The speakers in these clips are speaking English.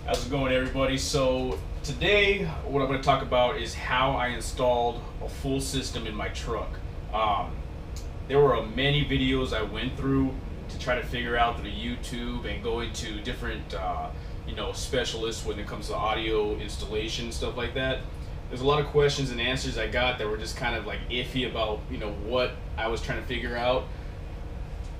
How's it going, everybody? So today what I'm going to talk about is how I installed a full system in my truck. There were many videos I went through to try to figure out through YouTube and go into different specialists when it comes to audio installation, stuff like that. There's a lot of questions and answers I got that were just kind of like iffy about what I was trying to figure out.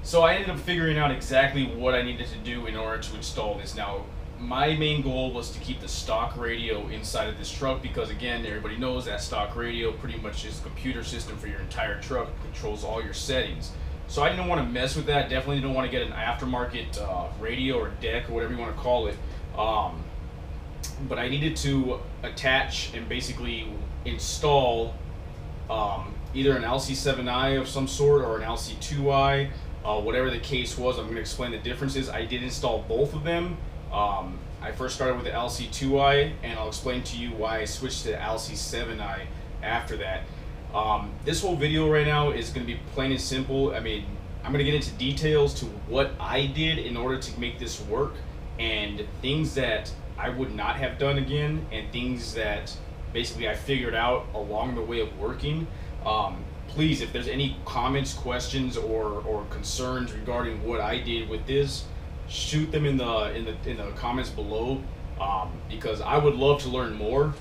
So I ended up figuring out exactly what I needed to do in order to install this. Now, my main goal was to keep the stock radio inside of this truck because, again, everybody knows that stock radio pretty much is a computer system for your entire truck. It controls all your settings. So I didn't want to mess with that. Definitely didn't want to get an aftermarket radio or deck or whatever you want to call it. But I needed to attach and basically install either an LC7i of some sort or an LC2i. Whatever the case was, I'm going to explain the differences. I did install both of them. I first started with the LC2i, and I'll explain to you why I switched to LC7i after that. This whole video right now is going to be plain and simple. I mean, I'm going to get into details to what I did in order to make this work, and things that I would not have done again, and things that basically I figured out along the way of working. Please, if there's any comments, questions, or concerns regarding what I did with this, shoot them in the comments below, because I would love to learn more.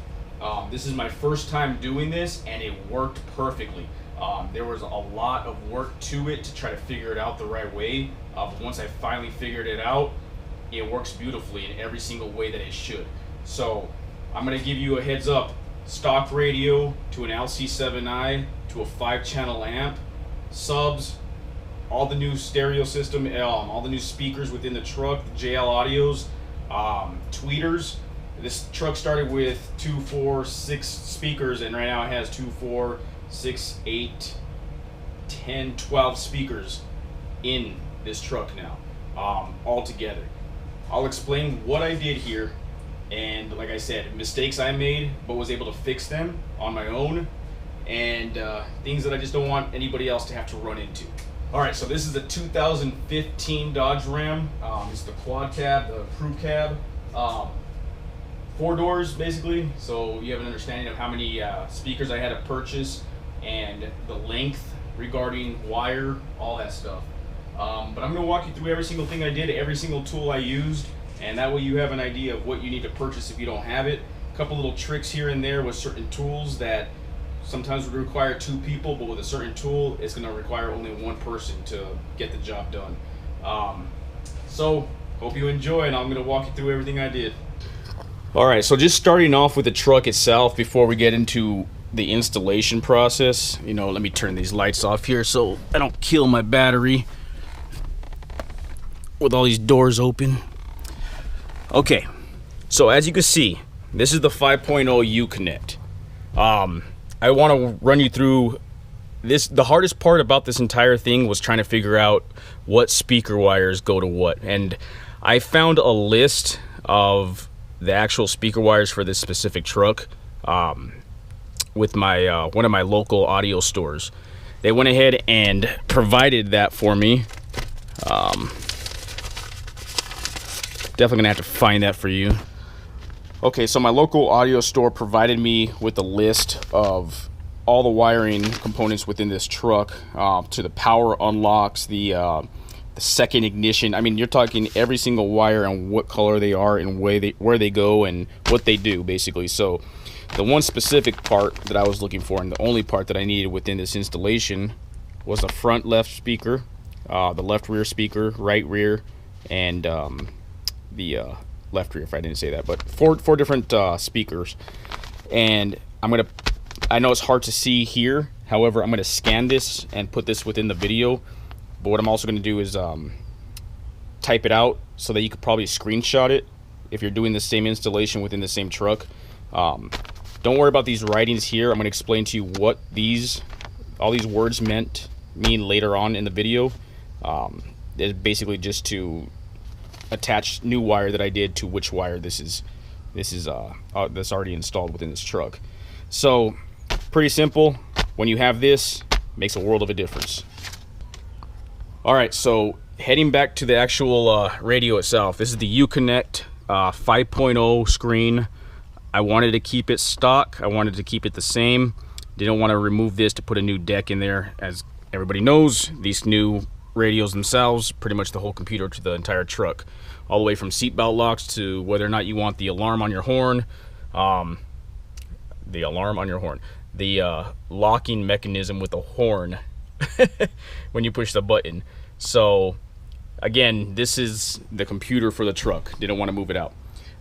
This is my first time doing this, and it worked perfectly. There was a lot of work to it to try to figure it out the right way, but once I finally figured it out, it works beautifully in every single way that it should. So I'm going to give you a heads up. Stock radio to an LC7i to a 5-channel amp, subs, all the new stereo system, all the new speakers within the truck, the JL audios, tweeters. This truck started with 2, 4, 6 speakers, and right now it has 2, 4, 6, 8, 10, 12 speakers in this truck now, all together. I'll explain what I did here, and like I said, mistakes I made, but was able to fix them on my own, and things that I just don't want anybody else to have to run into. Alright, so this is a 2015 Dodge Ram. It's the quad cab, the crew cab. 4 doors, basically, so you have an understanding of how many speakers I had to purchase and the length regarding wire, all that stuff. But I'm going to walk you through every single thing I did, every single tool I used, and that way you have an idea of what you need to purchase if you don't have it. A couple little tricks here and there with certain tools that sometimes would require 2 people, but with a certain tool, it's going to require only 1 person to get the job done. So, hope you enjoy, and I'm going to walk you through everything I did. Alright, so just starting off with the truck itself before we get into the installation process. Let me turn these lights off here so I don't kill my battery with all these doors open. Okay, so as you can see, this is the 5.0 U-Connect. I want to run you through this. The hardest part about this entire thing was trying to figure out what speaker wires go to what, and I found a list of the actual speaker wires for this specific truck with my one of my local audio stores. They went ahead and provided that for me. Definitely gonna have to find that for you. Okay, so my local audio store provided me with a list of all the wiring components within this truck, to the power unlocks, the second ignition. I mean, you're talking every single wire and what color they are and where they go and what they do, basically. So the one specific part that I was looking for, and the only part that I needed within this installation, was the front left speaker, the left rear speaker, right rear, and the left rear, if I didn't say that, but four different speakers. And I know it's hard to see here, however, I'm going to scan this and put this within the video. But what I'm also going to do is type it out so that you could probably screenshot it if you're doing the same installation within the same truck. Don't worry about these writings here. I'm going to explain to you what all these words mean later on in the video. It's basically just to attach new wire that I did to which wire this is that's already installed within this truck. So pretty simple. When you have this, it makes a world of a difference. Alright, so heading back to the actual radio itself, this is the U-Connect 5.0 screen. I wanted to keep it stock. I wanted to keep it the same. Didn't want to remove this to put a new deck in there. As everybody knows, these new radios themselves, pretty much the whole computer to the entire truck, all the way from seatbelt locks to whether or not you want the alarm on your horn, the locking mechanism with the horn when you push the button. So again, this is the computer for the truck. Didn't want to move it out.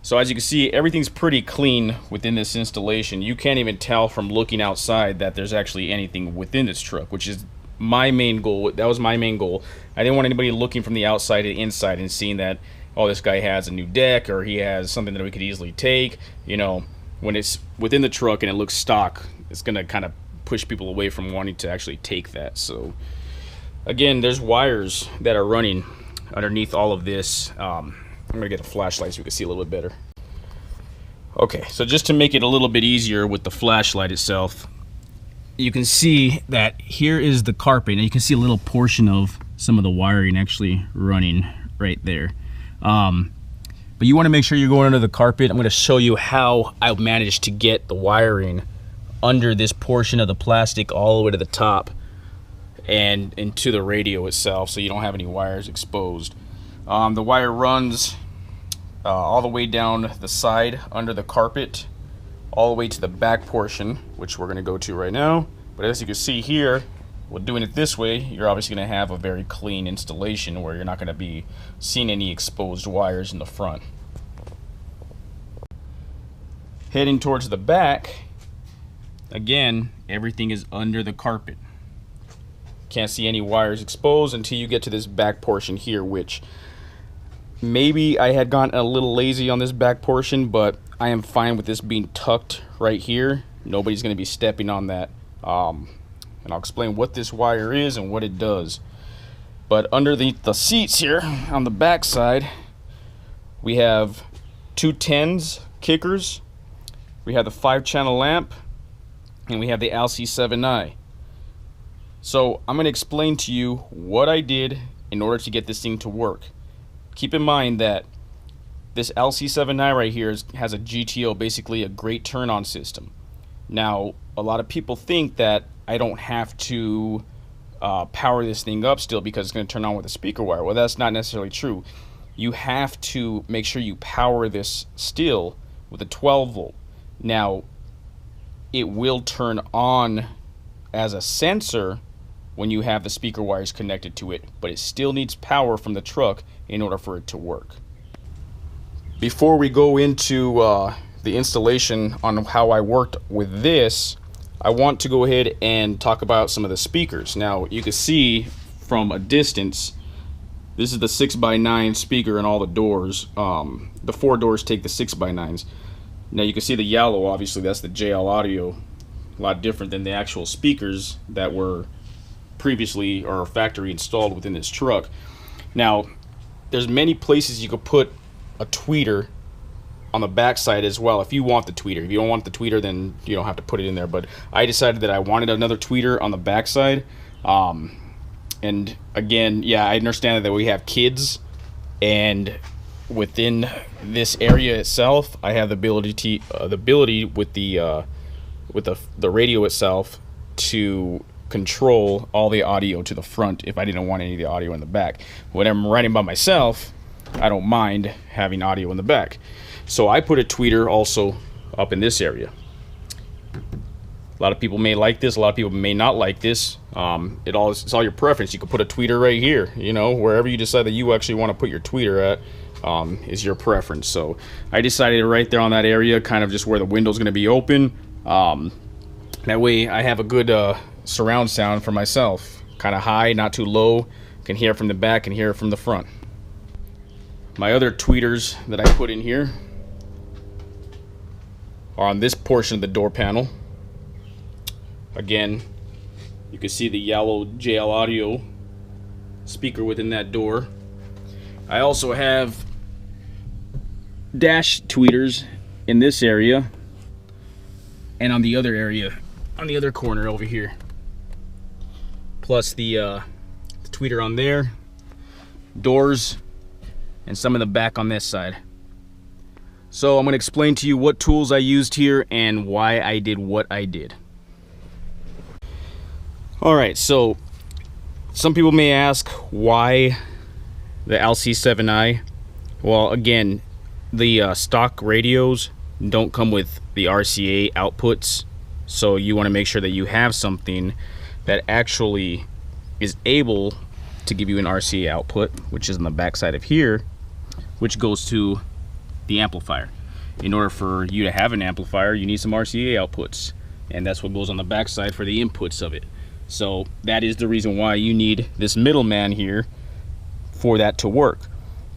So as you can see, everything's pretty clean within this installation. You can't even tell from looking outside that there's actually anything within this truck, which is my main goal. That was my main goal. I didn't want anybody looking from the outside to the inside and seeing that, oh, this guy has a new deck or he has something that we could easily take. You know, when it's within the truck and it looks stock, it's going to kind of push people away from wanting to actually take that. So again, there's wires that are running underneath all of this. I'm gonna get a flashlight so we can see a little bit better. Okay, so just to make it a little bit easier with the flashlight itself, you can see that here is the carpet, and you can see a little portion of some of the wiring actually running right there. But you want to make sure you're going under the carpet. I'm going to show you how I managed to get the wiring under this portion of the plastic all the way to the top and into the radio itself, so you don't have any wires exposed. The wire runs all the way down the side under the carpet, all the way to the back portion, which we're going to go to right now. But as you can see here, with doing it this way, you're obviously going to have a very clean installation where you're not going to be seeing any exposed wires in the front. Heading towards the back, again, everything is under the carpet. Can't see any wires exposed until you get to this back portion here, which maybe I had gotten a little lazy on this back portion, but I am fine with this being tucked right here. Nobody's going to be stepping on that. And I'll explain what this wire is and what it does. But underneath the seats here on the back side, we have two 10s kickers, we have the 5-channel lamp, and we have the LC7i. So I'm going to explain to you what I did in order to get this thing to work. Keep in mind that this LC7i right here has a GTO, basically a great turn-on system. Now, a lot of people think that I don't have to power this thing up still because it's going to turn on with a speaker wire. Well, that's not necessarily true. You have to make sure you power this still with a 12 volt. Now, it will turn on as a sensor when you have the speaker wires connected to it, but it still needs power from the truck in order for it to work. Before we go into the installation on how I worked with this, I want to go ahead and talk about some of the speakers. Now, you can see from a distance, this is the 6x9 speaker in all the doors. The 4 doors take the 6x9s. Now you can see the yellow, obviously that's the JL audio, a lot different than the actual speakers that were previously or factory installed within this truck. Now, there's many places you could put a tweeter on the back side as well if you want the tweeter. If you don't want the tweeter, then you don't have to put it in there. But I decided that I wanted another tweeter on the back side. And again, yeah, I understand that we have kids, and within this area itself, I have the ability with the radio itself to control all the audio to the front if I didn't want any of the audio in the back. When I'm riding by myself, I don't mind having audio in the back. So I put a tweeter also up in this area. A lot of people may like this, a lot of people may not like this. It's all your preference. You could put a tweeter right here, you know, wherever you decide that you actually want to put your tweeter at is your preference. So I decided right there on that area, kind of just where the window's going to be open. That way I have a good surround sound for myself, kind of high, not too low. Can hear it from the back, can hear it from the front. My other tweeters that I put in here are on this portion of the door panel. Again, you can see the yellow JL audio speaker within that door. I also have dash tweeters in this area and on the other area, on the other corner over here. Plus the tweeter on there, doors, and some in the back on this side. So I'm going to explain to you what tools I used here and why I did what I did. Alright, so some people may ask why the LC7i. Well, again, the stock radios don't come with the RCA outputs, so you want to make sure that you have something that actually is able to give you an RCA output, which is on the back side of here, which goes to the amplifier. In order for you to have an amplifier, you need some RCA outputs, and that's what goes on the back side for the inputs of it. So that is the reason why you need this middleman here for that to work.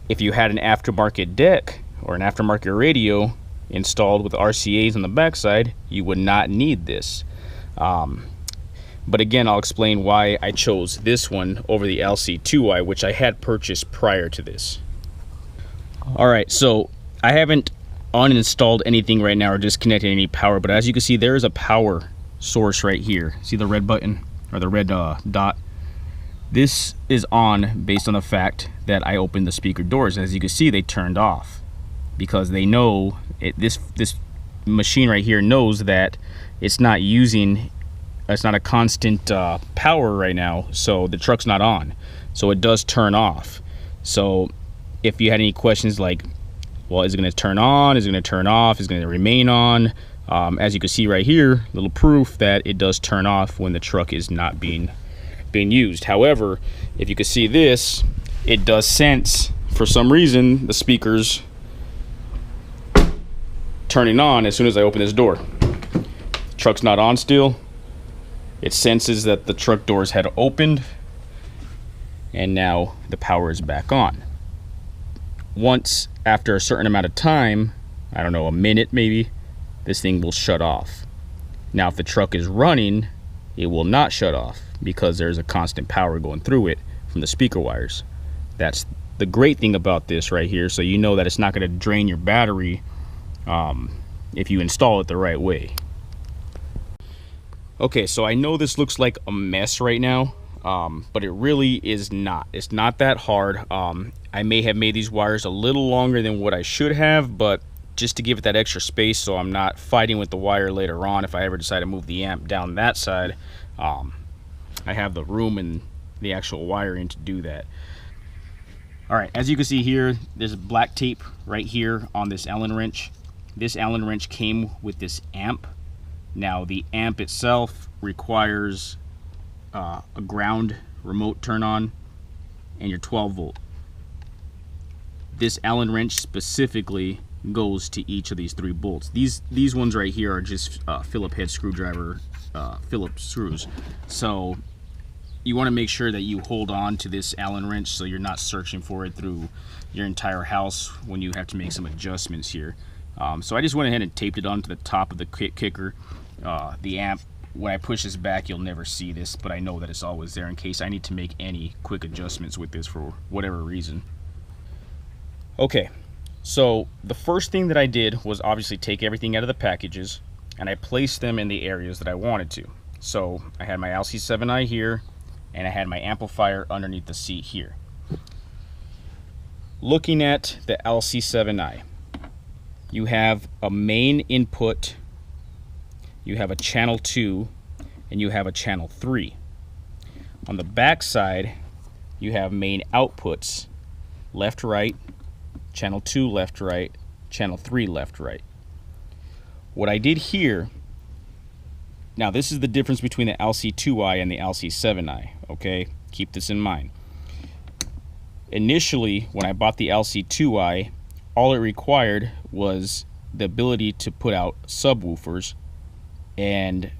If you had an aftermarket deck or an aftermarket radio installed with RCAs on the backside, you would not need this. But again, I'll explain why I chose this one over the LC2i, which I had purchased prior to this. Alright, so I haven't uninstalled anything right now or disconnected any power, but as you can see, there is a power source right here. See the red button or the red dot? This is on based on the fact that I opened the speaker doors. As you can see, they turned off because they know this machine right here knows that it's not a constant power right now, so the truck's not on, so it does turn off. So if you had any questions like, well, is it going to turn on, is it going to turn off, is it going to remain on, as you can see right here, little proof that it does turn off when the truck is not being used. However, if you can see this, it does sense for some reason the speakers turning on as soon as I open this door. Truck's not on still. It senses that the truck doors had opened, and now the power is back on. Once after a certain amount of time, I don't know, a minute maybe, this thing will shut off. Now if the truck is running, it will not shut off because there's a constant power going through it from the speaker wires. That's the great thing about this right here, so you know that it's not going to drain your battery if you install it the right way. Okay, so I know this looks like a mess right now, but it really is not. It's not that hard. I may have made these wires a little longer than what I should have, but just to give it that extra space so I'm not fighting with the wire later on if I ever decide to move the amp down that side, I have the room and the actual wiring to do that. Alright, as you can see here, there's black tape right here on this Allen wrench. This Allen wrench came with this amp. Now the amp itself requires a ground remote turn on and your 12 volt. This Allen wrench specifically goes to each of these 3 bolts. These ones right here are just Phillips head screwdriver Phillips screws. So you want to make sure that you hold on to this Allen wrench so you're not searching for it through your entire house when you have to make some adjustments here. So I just went ahead and taped it onto the top of the kicker. The amp, when I push this back, you'll never see this, but I know that it's always there in case I need to make any quick adjustments with this for whatever reason. Okay, so the first thing that I did was obviously take everything out of the packages and I placed them in the areas that I wanted to. So I had my LC7i here and I had my amplifier underneath the seat here. Looking at the LC7i, you have a main input, you have a channel 2, and you have a channel 3. On the back side, you have main outputs, left, right, channel 2, left, right, channel 3, left, right. What I did here, now this is the difference between the LC2i and the LC7i, okay? Keep this in mind. Initially, when I bought the LC2i, all it required was the ability to put out subwoofers, and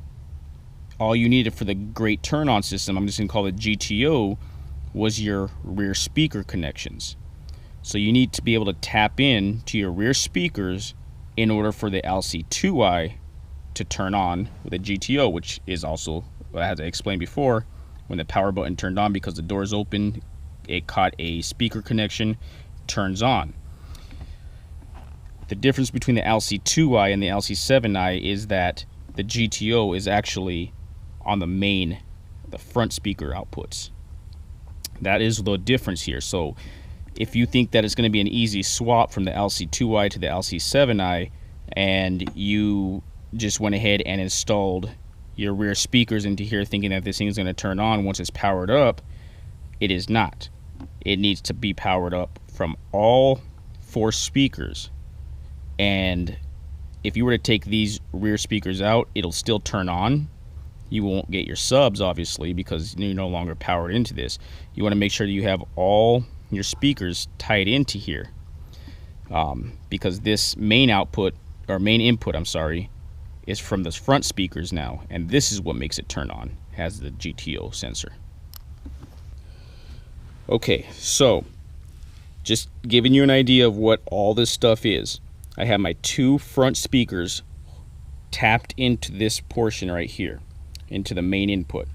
all you needed for the great turn-on system, I'm just going to call it GTO, was your rear speaker connections. So you need to be able to tap in to your rear speakers in order for the LC2i to turn on with a GTO, which is also, as I explained before, when the power button turned on because the doors open, it caught a speaker connection, turns on. The difference between the LC2i and the LC7i is that the GTO is actually on the front speaker outputs. That is the difference here. So if you think that it's going to be an easy swap from the LC2i to the LC7i, and you just went ahead and installed your rear speakers into here thinking that this thing is going to turn on once it's powered up, it is not. It needs to be powered up from all 4 speakers. And if you were to take these rear speakers out, it'll still turn on. You won't get your subs, obviously, because you're no longer powered into this. You want to make sure that you have all your speakers tied into here, because this main output, or main input, I'm sorry, is from the front speakers now, and this is what makes it turn on. It has the GTO sensor. Okay, so just giving you an idea of what all this stuff is. I have my 2 front speakers tapped into this portion right here, into the main input.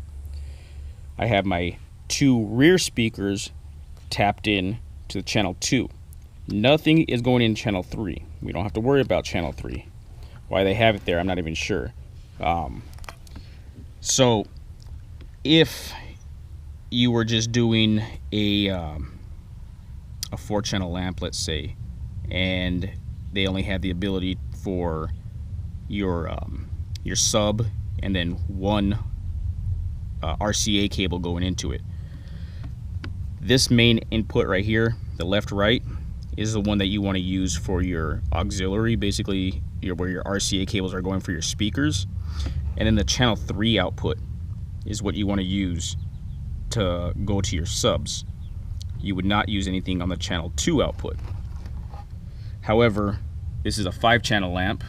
I have my 2 rear speakers tapped in to the channel 2. Nothing is going in channel 3. We don't have to worry about channel 3. Why they have it there, I'm not even sure. So if you were just doing a 4-channel lamp, let's say, and they only had the ability for your sub and then 1 RCA cable going into it. This main input right here, the left-right, is the one that you want to use for your auxiliary, basically where your RCA cables are going for your speakers. And then the channel 3 output is what you want to use to go to your subs. You would not use anything on the channel 2 output. However, this is a 5-channel lamp,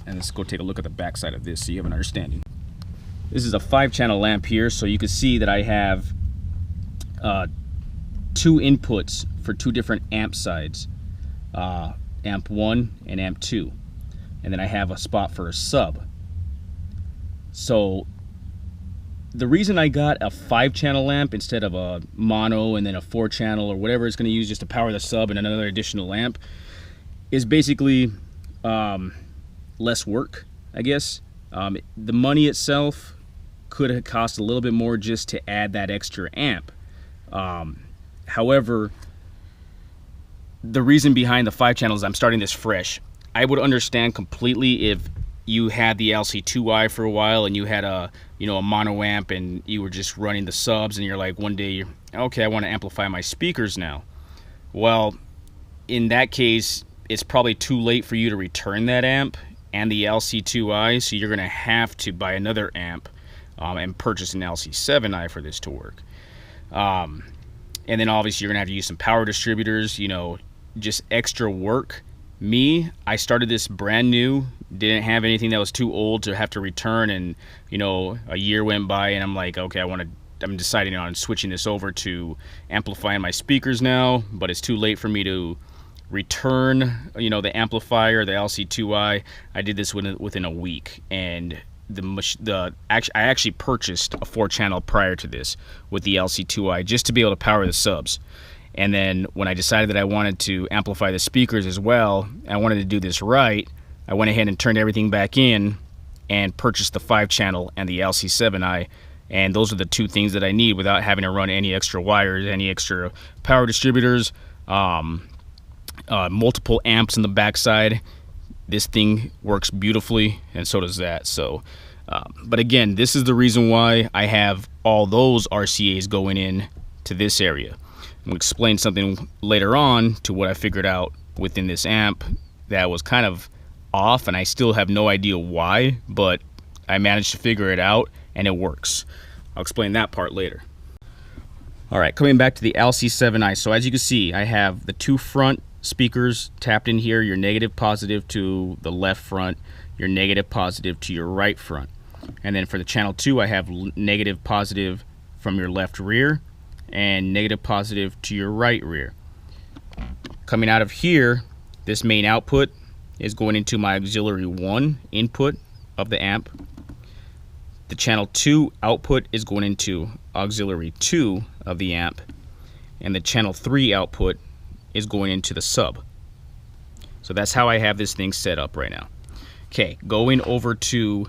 and let's go take a look at the back side of this so you have an understanding. This is a 5-channel lamp here, so you can see that I have 2 inputs for 2 different amp sides, amp 1 and amp 2, and then I have a spot for a sub. So the reason I got a 5-channel lamp instead of a mono and then a 4-channel or whatever it's going to use just to power the sub and another additional lamp is basically less work, I guess. The money itself could have cost a little bit more just to add that extra amp. However, the reason behind the 5 channels, I'm starting this fresh. I would understand completely if you had the LC2i for a while and you had a mono amp and you were just running the subs and you're like one day, okay, I want to amplify my speakers now. Well, in that case, it's probably too late for you to return that amp and the LC2i, so you're going to have to buy another amp and purchase an LC7i for this to work. And then obviously you're gonna have to use some power distributors, just extra work. Me, I started this brand new, didn't have anything that was too old to have to return, and a year went by and I'm like, okay, I'm deciding on switching this over to amplifying my speakers now, but it's too late for me to return the amplifier, the LC2i. I did this within a week, and I actually purchased a 4-channel prior to this with the LC2i just to be able to power the subs. And then when I decided that I wanted to amplify the speakers as well, I wanted to do this right, I went ahead and turned everything back in and purchased the 5-channel and the LC7i, and those are the 2 things that I need without having to run any extra wires, any extra power distributors, multiple amps in the backside. This thing works beautifully, and so does that. So, but again, this is the reason why I have all those RCAs going in to this area. I'm going to explain something later on to what I figured out within this amp that was kind of off, and I still have no idea why, but I managed to figure it out, and it works. I'll explain that part later. Alright, coming back to the LC7i. So as you can see, I have the 2 front speakers tapped in here, your negative positive to the left front, your negative positive to your right front. And then for the channel 2, I have negative positive from your left rear and negative positive to your right rear. Coming out of here, this main output is going into my auxiliary 1 input of the amp. The channel 2 output is going into auxiliary 2 of the amp, and the channel 3 output is going into the sub. So that's how I have this thing set up right now. Okay, going over to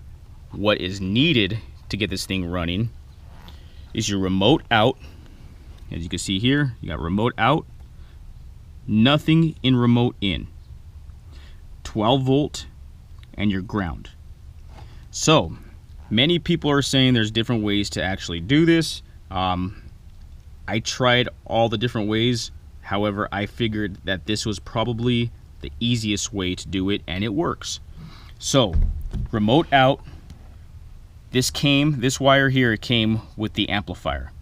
what is needed to get this thing running is your remote out. As you can see here, you got remote out, nothing in remote in, 12 volt, and your ground. So many people are saying there's different ways to actually do this. I tried all the different ways. However, I figured that this was probably the easiest way to do it, and it works. So remote out, this wire here came with the amplifier.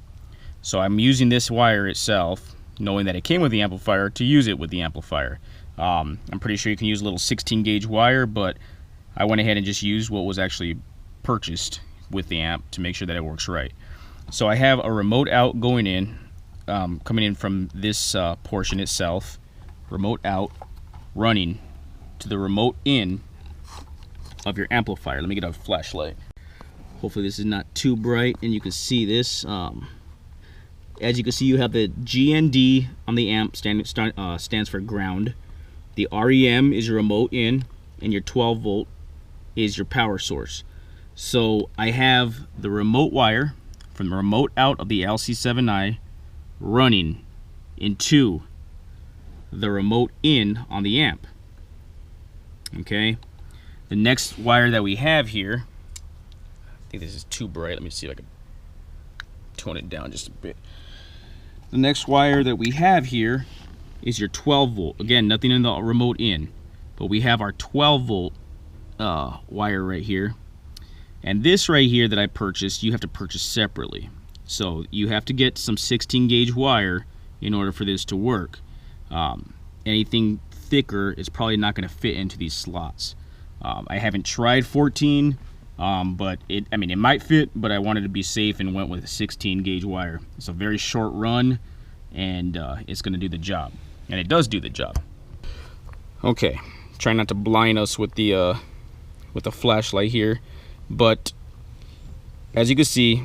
So I'm using this wire itself, knowing that it came with the amplifier, to use it with the amplifier. I'm pretty sure you can use a little 16 gauge wire, but I went ahead and just used what was actually purchased with the amp to make sure that it works right. So I have a remote out going in, coming in from this portion itself, remote out, running to the remote in of your amplifier. Let me get a flashlight. Hopefully this is not too bright and you can see this. As you can see, you have the GND on the amp, stands for ground. The REM is your remote in, and your 12 volt is your power source. So I have the remote wire from the remote out of the LC7i running into the remote in on the amp. Okay, the next wire that we have here, I think this is too bright. Let me see if I can tone it down just a bit. The next wire that we have here is your 12 volt. Again, nothing in the remote in, but we have our 12 volt wire right here. And this right here that I purchased, you have to purchase separately. So you have to get some 16 gauge wire in order for this to work. Anything thicker is probably not going to fit into these slots. I haven't tried 14, but I mean, it might fit, but I wanted to be safe and went with a 16 gauge wire. It's a very short run, and it's going to do the job, and it does do the job. Okay, try not to blind us with the flashlight here, but as you can see,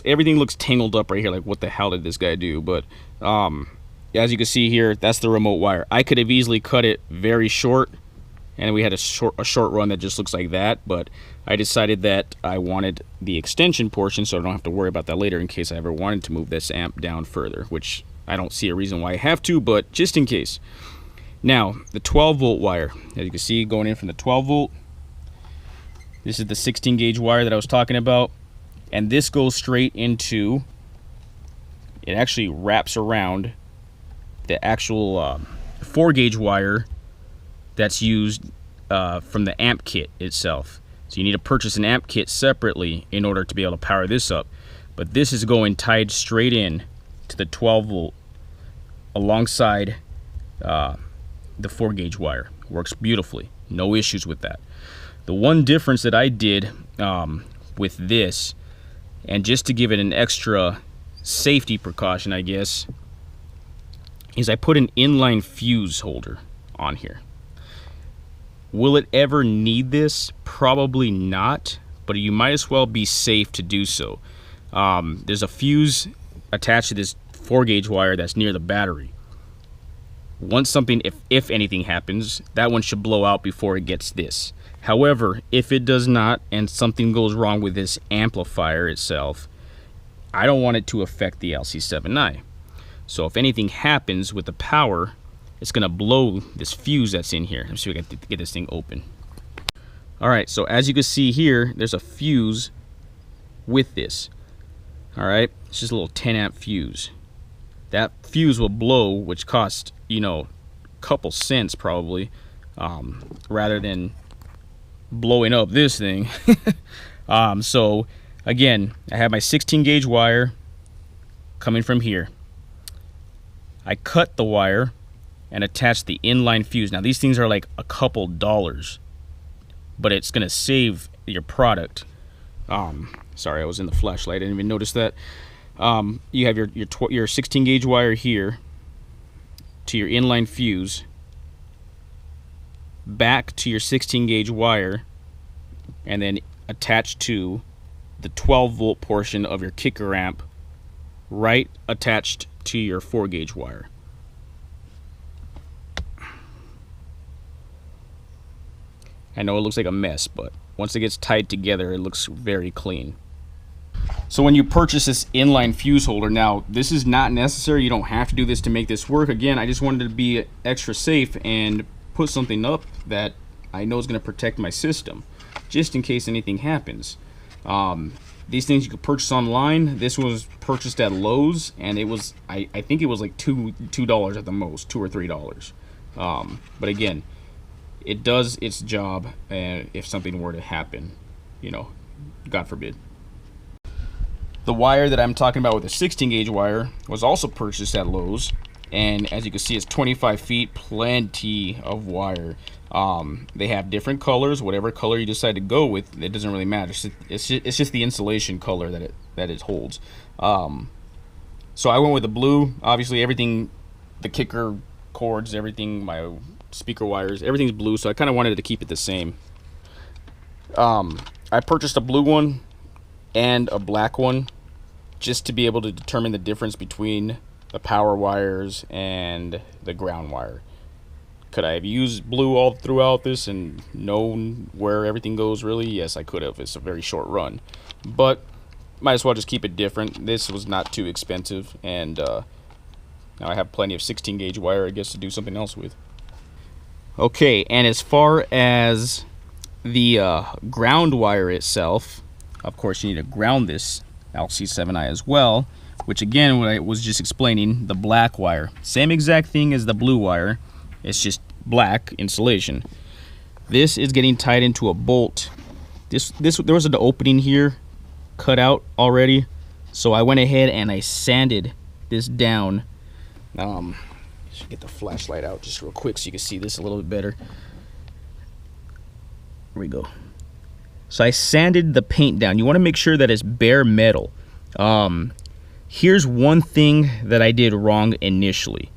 everything looks tangled up right here. Like, what the hell did this guy do? But as you can see here, that's the remote wire. I could have easily cut it very short, and we had a short run that just looks like that, but I decided that I wanted the extension portion so I don't have to worry about that later in case I ever wanted to move this amp down further, which I don't see a reason why I have to, but just in case. Now, the 12 volt wire, as you can see, going in from the 12 volt, this is the 16 gauge wire that I was talking about, and this goes straight into, it actually wraps around the actual 4 gauge wire that's used from the amp kit itself. So you need to purchase an amp kit separately in order to be able to power this up. But this is going tied straight in to the 12 volt alongside the 4 gauge wire. Works beautifully, no issues with that. The one difference that I did with this, and just to give it an extra safety precaution, I guess, is I put an inline fuse holder on here. Will it ever need this? Probably not, but you might as well be safe to do so. There's a fuse attached to this 4 gauge wire that's near the battery. Once something, if anything happens, that one should blow out before it gets this. However, if it does not and something goes wrong with this amplifier itself, I don't want it to affect the LC7i. So if anything happens with the power, it's going to blow this fuse that's in here. Let's see if I can get this thing open. Alright, so as you can see here, there's a fuse with this. Alright, it's just a little 10 amp fuse. That fuse will blow, which costs, you know, a couple cents probably, rather than blowing up this thing. So again, I have my 16 gauge wire coming from here. I cut the wire and attach the inline fuse. Now these things are like a couple dollars, but it's gonna save your product. Sorry, I was in the flashlight, I didn't even notice that. You have your 16 gauge wire here to your inline fuse, back to your 16 gauge wire, and then attached to the 12 volt portion of your kicker amp, right attached to your 4 gauge wire. I know it looks like a mess, but once it gets tied together, it looks very clean. So when you purchase this inline fuse holder, now this is not necessary. You don't have to do this to make this work. Again, I just wanted to be extra safe and put something up that I know is going to protect my system, just in case anything happens. These things you could purchase online. This was purchased at Lowe's, and it was I think it was like $2 at the most, $2 or $3. But again, it does its job, and if something were to happen, you know, God forbid. The wire that I'm talking about with the 16 gauge wire was also purchased at Lowe's, and as you can see, it's 25 feet, plenty of wire. They have different colors. Whatever color you decide to go with, it doesn't really matter. It's just the insulation color that it holds. So I went with the blue. Obviously, everything, the kicker cords, everything, my speaker wires, everything's blue. So I kind of wanted to keep it the same. I purchased a blue one and a black one, just to be able to determine the difference between the power wires and the ground wire. Could I have used blue all throughout this and known where everything goes really? Yes, I could have. It's a very short run, but might as well just keep it different. This was not too expensive, and now I have plenty of 16 gauge wire, I guess, to do something else with. Okay, and as far as the ground wire itself, of course you need to ground this LC7i as well, which again, what I was just explaining, the black wire, same exact thing as the blue wire, it's just black insulation. This is getting tied into a bolt. There was an opening here cut out already, so I went ahead and I sanded this down. Should get the flashlight out just real quick so you can see this a little bit better. Here we go. So I sanded the paint down. You want to make sure that it's bare metal. Here's one thing that I did wrong initially.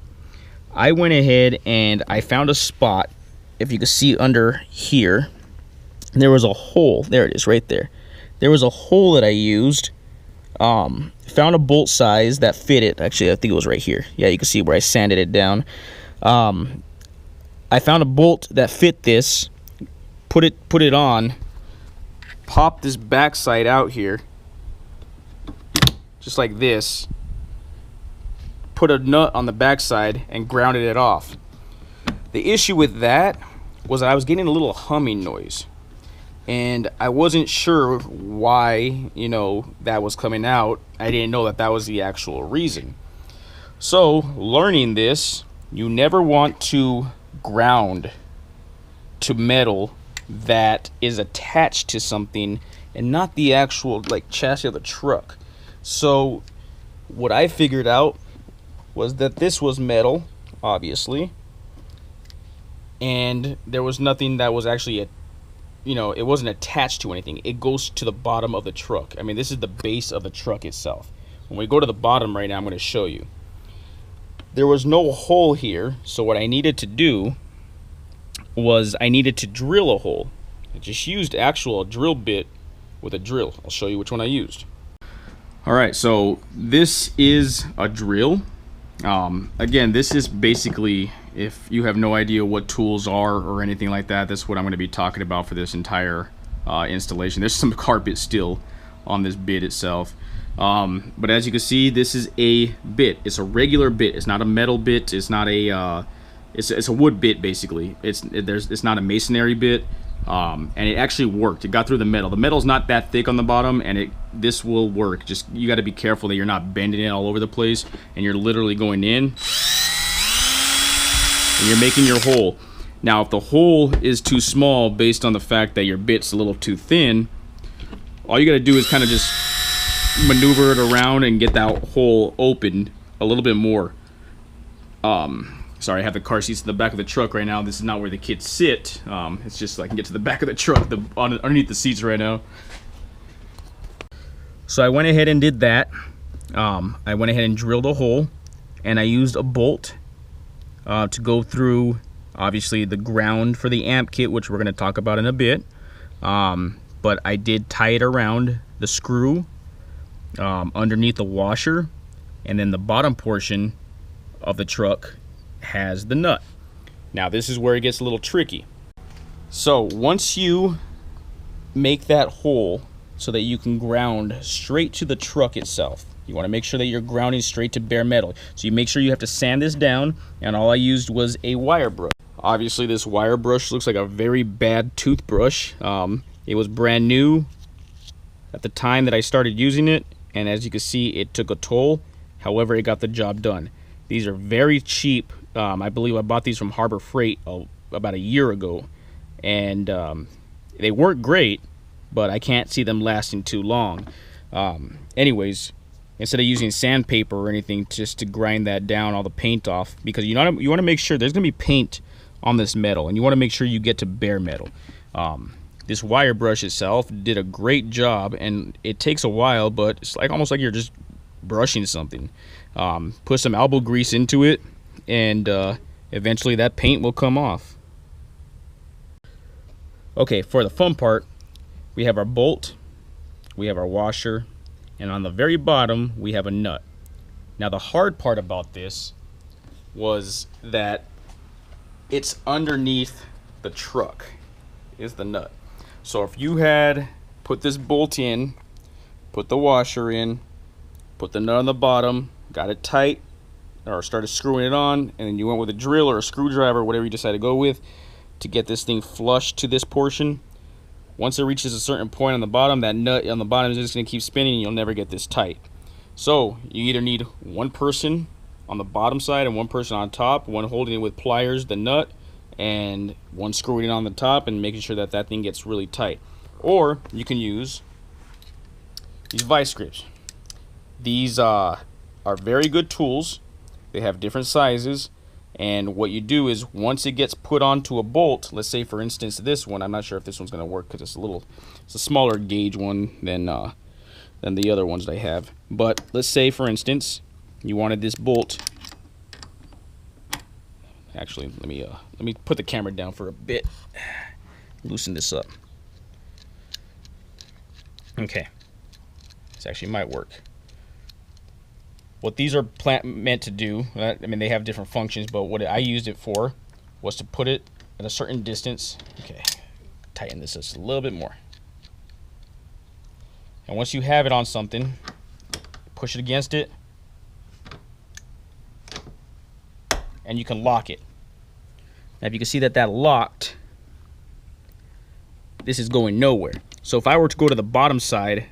I went ahead and I found a spot. If you can see under here, there was a hole. There it is, right there. There was a hole that I used. Found a bolt size that fit it. Actually, I think it was right here. Yeah, you can see where I sanded it down. I found a bolt that fit this. Put it on. Pop this backside out here, just like this. Put a nut on the backside and grounded it off. The issue with that was I was getting a little humming noise, and I wasn't sure why, you know, that was coming out. I didn't know that was the actual reason. So, learning this, you never want to ground to metal that is attached to something and not the actual like chassis of the truck. So what I figured out was that this was metal, obviously, and there was nothing that was actually it wasn't attached to anything. It goes to the bottom of the truck. I mean, this is the base of the truck itself. When we go to the bottom right now, I'm going to show you. There was no hole here, so what I needed to do was I needed to drill a hole. I just used actual drill bit with a drill. I'll show you which one I used. Alright, so this is a drill. Again, this is basically, if you have no idea what tools are or anything like that, that's what I'm going to be talking about for this entire installation. There's some carpet still on this bit itself. But as you can see, this is a bit. It's a regular bit. It's not a metal bit. It's not a it's a wood bit, basically. It's not a masonry bit, and it actually worked. It got through the metal. The metal's not that thick on the bottom, and this will work. Just you got to be careful that you're not bending it all over the place, and you're literally going in and you're making your hole. Now, if the hole is too small based on the fact that your bit's a little too thin, all you got to do is kind of just maneuver it around and get that hole opened a little bit more. Sorry, I have the car seats in the back of the truck right now. This is not where the kids sit. It's just so I can get to the back of the truck, underneath the seats right now. So I went ahead and did that. I went ahead and drilled a hole, and I used a bolt to go through, obviously, the ground for the amp kit, which we're going to talk about in a bit. But I did tie it around the screw underneath the washer, and then the bottom portion of the truck has the nut. Now this is where it gets a little tricky. So once you make that hole so that you can ground straight to the truck itself. You want to make sure that you're grounding straight to bare metal. So you make sure you have to sand this down, and all I used was a wire brush. Obviously this wire brush looks like a very bad toothbrush. It was brand new at the time that I started using it, and as you can see, it took a toll. However, it got the job done. These are very cheap. I believe I bought these from Harbor Freight about a year ago, and they work great, but I can't see them lasting too long. Anyways, instead of using sandpaper or anything just to grind that down, all the paint off, because you want to make sure there's going to be paint on this metal, and you want to make sure you get to bare metal. This wire brush itself did a great job, and it takes a while, but it's like almost like you're just brushing something. Put some elbow grease into it, and eventually that paint will come off. Okay, for the fun part, we have our bolt, we have our washer, and on the very bottom we have a nut. Now the hard part about this was that it's underneath the truck is the nut. So if you had put this bolt in, put the washer in, put the nut on the bottom, got it tight, or started screwing it on, and then you went with a drill or a screwdriver, whatever you decide to go with, to get this thing flush to this portion. Once it reaches a certain point on the bottom, that nut on the bottom is just going to keep spinning, and you'll never get this tight. So you either need one person on the bottom side and one person on top, one holding it with pliers, the nut, and one screwing it on the top and making sure that that thing gets really tight. Or you can use these vice grips. These are very good tools. They have different sizes, and what you do is once it gets put onto a bolt, let's say for instance this one, I'm not sure if this one's going to work because it's a smaller gauge one than the other ones that I have, but let's say for instance you wanted this bolt. Actually, let me put the camera down for a bit, loosen this up. Okay, this actually might work. What these are meant to do, I mean, they have different functions, but what I used it for was to put it at a certain distance. Okay, tighten this just a little bit more. And once you have it on something, push it against it, and you can lock it. Now, if you can see that locked, this is going nowhere. So if I were to go to the bottom side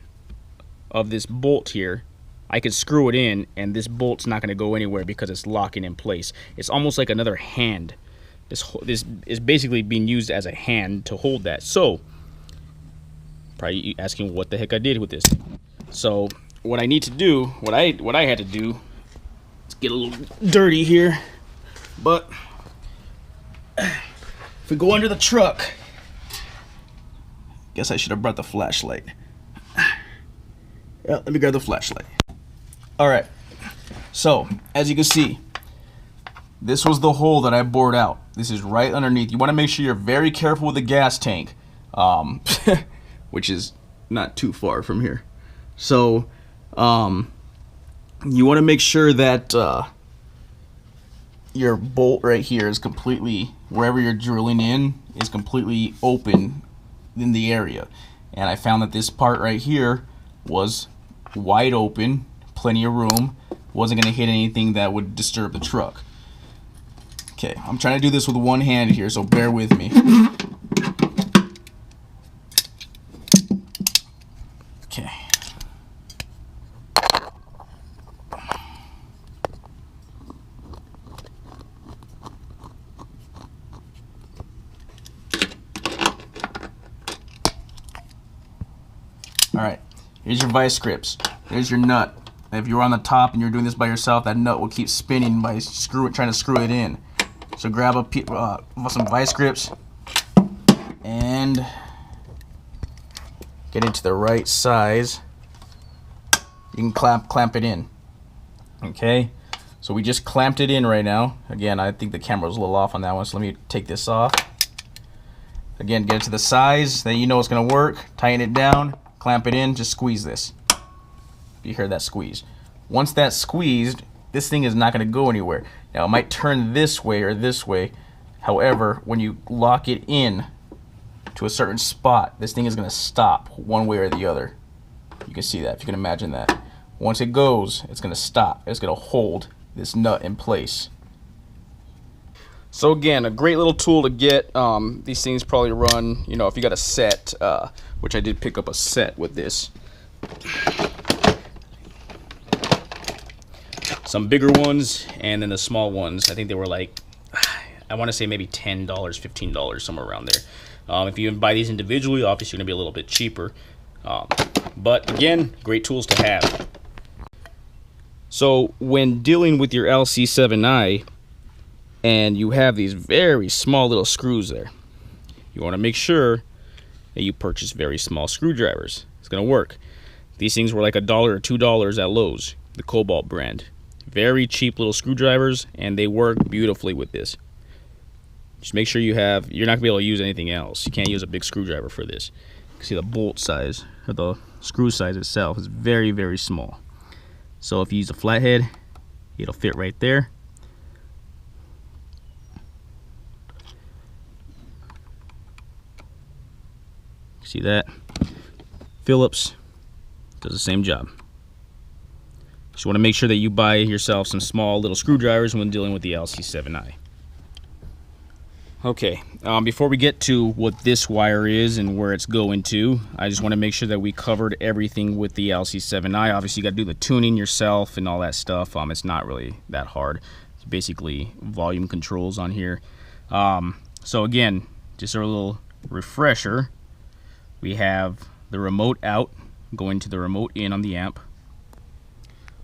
of this bolt here, I could screw it in, and this bolt's not going to go anywhere because it's locking in place. It's almost like another hand. This is basically being used as a hand to hold that. So, probably asking what the heck I did with this. So, what I need to do, what I had to do, let's get a little dirty here. But if we go under the truck, guess I should have brought the flashlight. Yeah, let me grab the flashlight. Alright, so as you can see, this was the hole that I bored out. This is right underneath. You want to make sure you're very careful with the gas tank, which is not too far from here. So you want to make sure that your bolt right here is completely, wherever you're drilling in, is completely open in the area. And I found that this part right here was wide open, plenty of room, wasn't going to hit anything that would disturb the truck. Okay, I'm trying to do this with one hand here, so bear with me. Okay. Alright, here's your vice grips. There's your nut. If you're on the top and you're doing this by yourself, that nut will keep spinning by trying to screw it in. So grab some vice grips and get it to the right size. You can clamp it in. Okay, so we just clamped it in right now. Again, I think the camera was a little off on that one, so let me take this off. Again, get it to the size that you know it's going to work. Tighten it down, clamp it in, just squeeze this. You heard that squeeze. Once that's squeezed, this thing is not going to go anywhere. Now it might turn this way or this way. However, when you lock it in to a certain spot, this thing is going to stop one way or the other. You can see that, if you can imagine that. Once it goes, it's going to stop. It's going to hold this nut in place. So again, a great little tool to get. These things probably run, you know, if you got a set, which I did pick up a set with this. Some bigger ones, and then the small ones. I think they were like, I want to say maybe $10, $15, somewhere around there. If you buy these individually, obviously you're going to be a little bit cheaper. But again, great tools to have. So when dealing with your LC7i, and you have these very small little screws there, you want to make sure that you purchase very small screwdrivers. It's going to work. These things were like $1 or $2 at Lowe's, the Cobalt brand. Very cheap little screwdrivers, and they work beautifully with this. Just make sure you have, you're not going to be able to use anything else. You can't use a big screwdriver for this. You can see the bolt size, or the screw size itself is very, very small. So if you use a flathead, it'll fit right there. See that? Phillips does the same job. Just want to make sure that you buy yourself some small little screwdrivers when dealing with the LC7i. Okay, before we get to what this wire is and where it's going to, I just want to make sure that we covered everything with the LC7i. Obviously, you got to do the tuning yourself and all that stuff. It's not really that hard. It's basically volume controls on here. So again, just a little refresher. We have the remote out going to the remote in on the amp.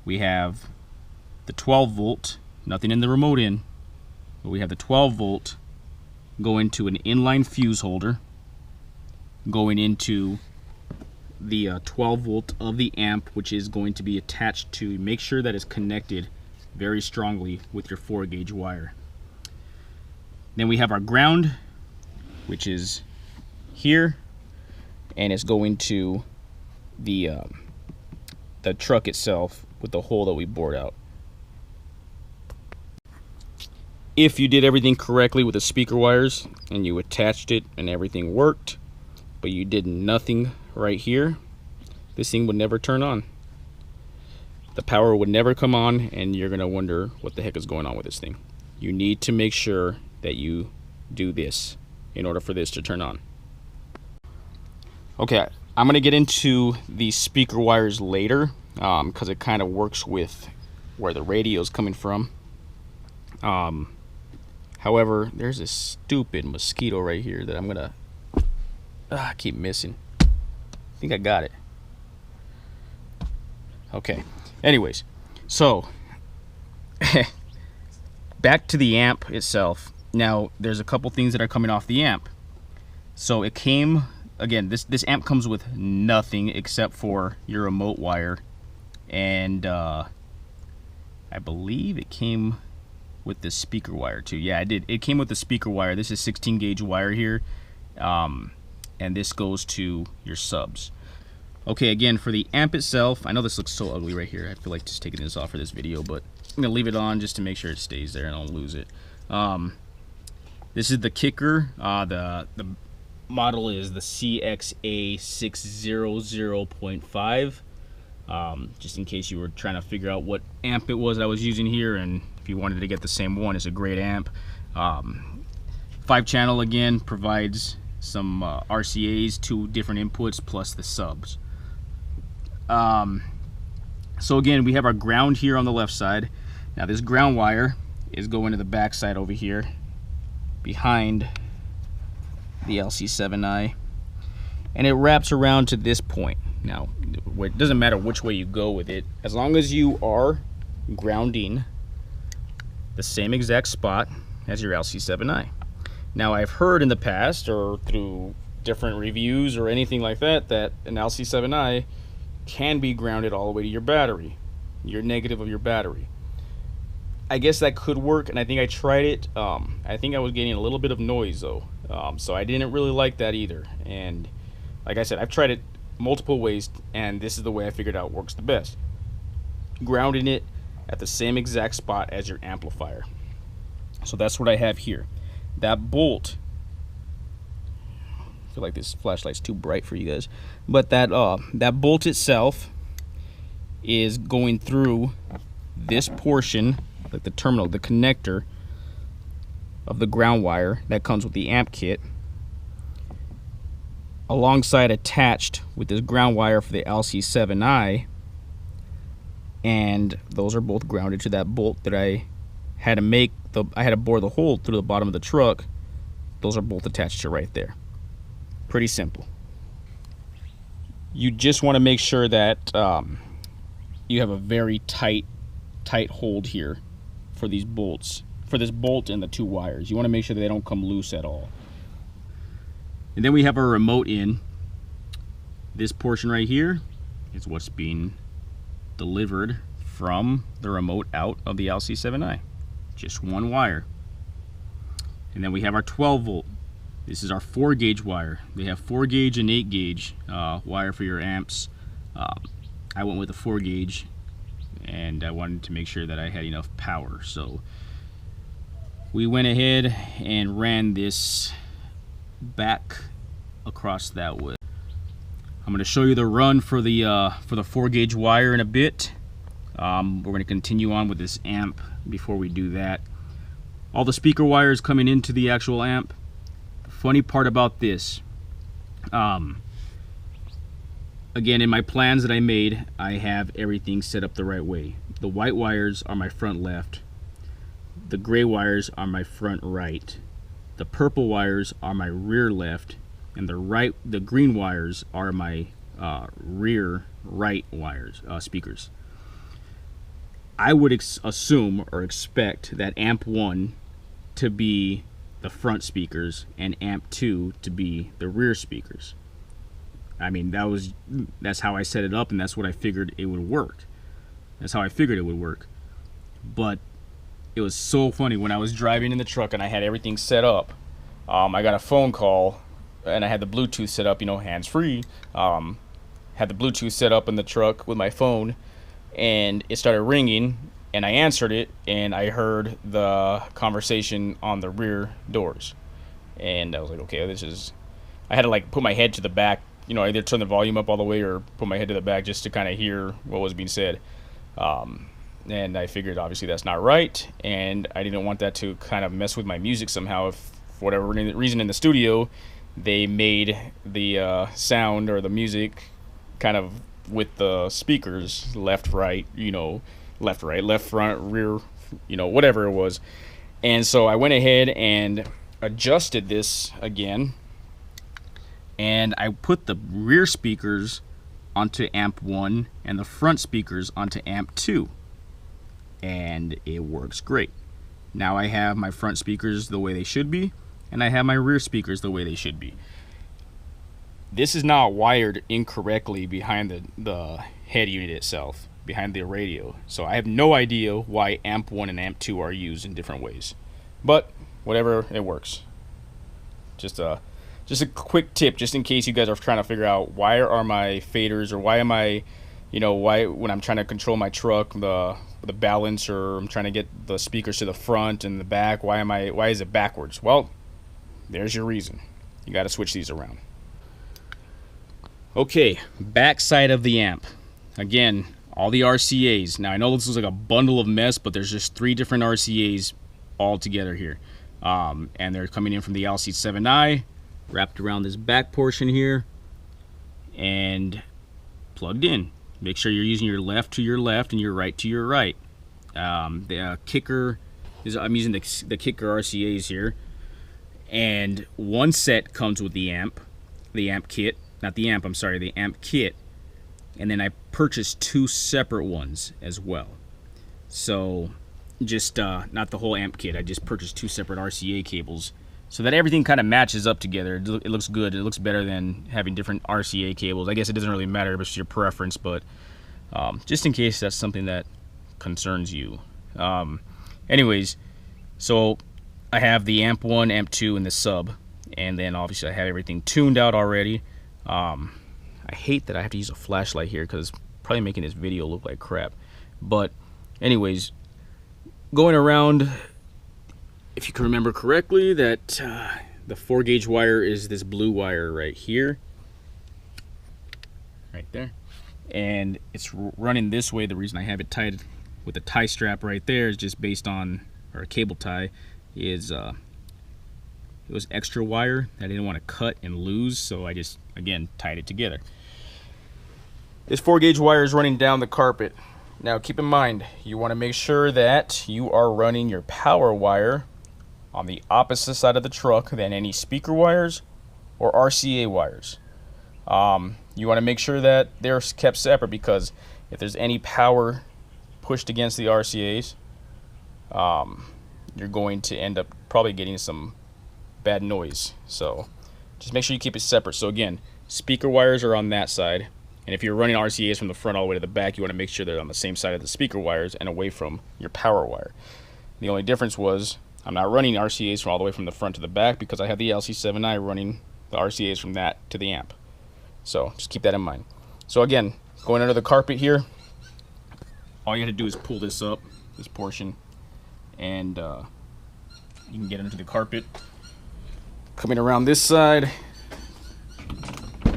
We have the 12 volt, nothing in the remote in, but we have the 12 volt going to an inline fuse holder, going into the 12 volt of the amp, which is going to be attached to, make sure that it's connected very strongly with your 4-gauge wire. Then we have our ground, which is here, and it's going to the truck itself with the hole that we bored out. If you did everything correctly with the speaker wires and you attached it and everything worked, but you did nothing right here, this thing would never turn on. The power would never come on, and you're gonna wonder what the heck is going on with this thing. You need to make sure that you do this in order for this to turn on. Okay, I'm gonna get into the speaker wires later because it kind of works with where the radio is coming from. However, there's this stupid mosquito right here that I'm gonna keep missing. I think I got it. Okay, anyways, so back to the amp itself. Now there's a couple things that are coming off the amp. So it came, again, this amp comes with nothing except for your remote wire, and I believe it came with the speaker wire too. Yeah, it did. It came with the speaker wire. This is 16 gauge wire here, and this goes to your subs. Okay, again, for the amp itself, I know this looks so ugly right here. I feel like just taking this off for this video, but I'm gonna leave it on just to make sure it stays there and I don't lose it. This is the kicker. The model is the CXA600.5. Just in case you were trying to figure out what amp it was that I was using here, and if you wanted to get the same one, it's a great amp. 5-channel again, provides some RCAs, 2 different inputs plus the subs. So again, we have our ground here on the left side. Now this ground wire is going to the back side over here behind the LC7i, and it wraps around to this point. Now it doesn't matter which way you go with it, as long as you are grounding the same exact spot as your LC7i. Now I've heard in the past, or through different reviews or anything like that, that an LC7i can be grounded all the way to your battery, your negative of your battery. I guess that could work, and I think I tried it. I think I was getting a little bit of noise though, so I didn't really like that either. And like I said, I've tried it multiple ways, and this is the way I figured out works the best. Grounding it at the same exact spot as your amplifier. So that's what I have here. That bolt I feel like this flashlight's too bright for you guys. But that bolt itself is going through this portion, like the terminal, the connector of the ground wire that comes with the amp kit, alongside attached with this ground wire for the LC7i, and those are both grounded to that bolt that I had to bore the hole through the bottom of the truck. Those are both attached to right there. Pretty simple. You just want to make sure that you have a very tight hold here for these bolts, for this bolt and the two wires. You want to make sure that they don't come loose at all. And then we have our remote in. This portion right here is what's being delivered from the remote out of the LC7i. Just one wire. And then we have our 12 volt. This is our 4 gauge wire. They have 4 gauge and 8 gauge wire for your amps. I went with a 4 gauge, and I wanted to make sure that I had enough power. So we went ahead and ran this back across that way. I'm going to show you the run for the 4 gauge wire in a bit. We're going to continue on with this amp before we do that. All the speaker wires coming into the actual amp. The funny part about this, again, in my plans that I made, I have everything set up the right way. The white wires are my front left. The gray wires are my front right. The purple wires are my rear left, and the green wires are my rear right wires, speakers. I would assume or expect that amp 1 to be the front speakers and amp 2 to be the rear speakers. I mean, that's how I set it up, and that's what I figured it would work. That's how I figured it would work. But it was so funny when I was driving in the truck and I had everything set up. I got a phone call, and I had the Bluetooth set up, hands-free. Had the Bluetooth set up in the truck with my phone, and it started ringing, and I answered it, and I heard the conversation on the rear doors. And I was like, okay, I had to put my head to the back, either turn the volume up all the way or put my head to the back just to kind of hear what was being said. And I figured obviously that's not right, and I didn't want that to kind of mess with my music somehow. If for whatever reason in the studio they made the sound or the music kind of with the speakers left, right, left, front, rear, whatever it was. And so I went ahead and adjusted this again, and I put the rear speakers onto amp 1 and the front speakers onto amp 2, and it works great. Now I have my front speakers the way they should be, and I have my rear speakers the way they should be. This is not wired incorrectly behind the head unit itself, behind the radio. So I have no idea why amp 1 and amp 2 are used in different ways. But whatever, it works. Just a quick tip, just in case you guys are trying to figure out why are my faders, or why am I, why when I'm trying to control my truck, the balance, or I'm trying to get the speakers to the front and the back, why is it backwards? Well, there's your reason. You got to switch these around. Okay, back side of the amp. Again, all the RCAs. Now I know this looks like a bundle of mess, but there's just 3 different RCAs all together here. And they're coming in from the LC7i, wrapped around this back portion here, and plugged in. Make sure you're using your left to your left and your right to your right. The kicker is, I'm using the kicker RCAs here, and one set comes with the amp kit. Not the amp, I'm sorry, the amp kit. And then I purchased 2 separate ones as well. So just not the whole amp kit, I just purchased 2 separate RCA cables so that everything kind of matches up together. It looks good. It looks better than having different RCA cables. I guess it doesn't really matter, it's your preference, but just in case that's something that concerns you. Anyways, so I have the amp 1, amp 2, and the sub, and then obviously I have everything tuned out already. I hate that I have to use a flashlight here because it's probably making this video look like crap. But anyways, going around, if you can remember correctly, that the 4-gauge wire is this blue wire right here, right there, and it's running this way. The reason I have it tied with a tie strap right there is just based on, or a cable tie, is it was extra wire that I didn't want to cut and lose, so I just, again, tied it together. This 4-gauge wire is running down the carpet. Now keep in mind, you want to make sure that you are running your power wire on the opposite side of the truck than any speaker wires or RCA wires. You want to make sure that they're kept separate, because if there's any power pushed against the RCAs, you're going to end up probably getting some bad noise. So just make sure you keep it separate. So again, speaker wires are on that side, and if you're running RCAs from the front all the way to the back, you want to make sure they're on the same side of the speaker wires and away from your power wire. The only difference was I'm not running RCAs from all the way from the front to the back, because I have the LC7i running the RCAs from that to the amp. So just keep that in mind. So again, going under the carpet here, all you have to do is pull this up, this portion, and you can get under the carpet. Coming around this side,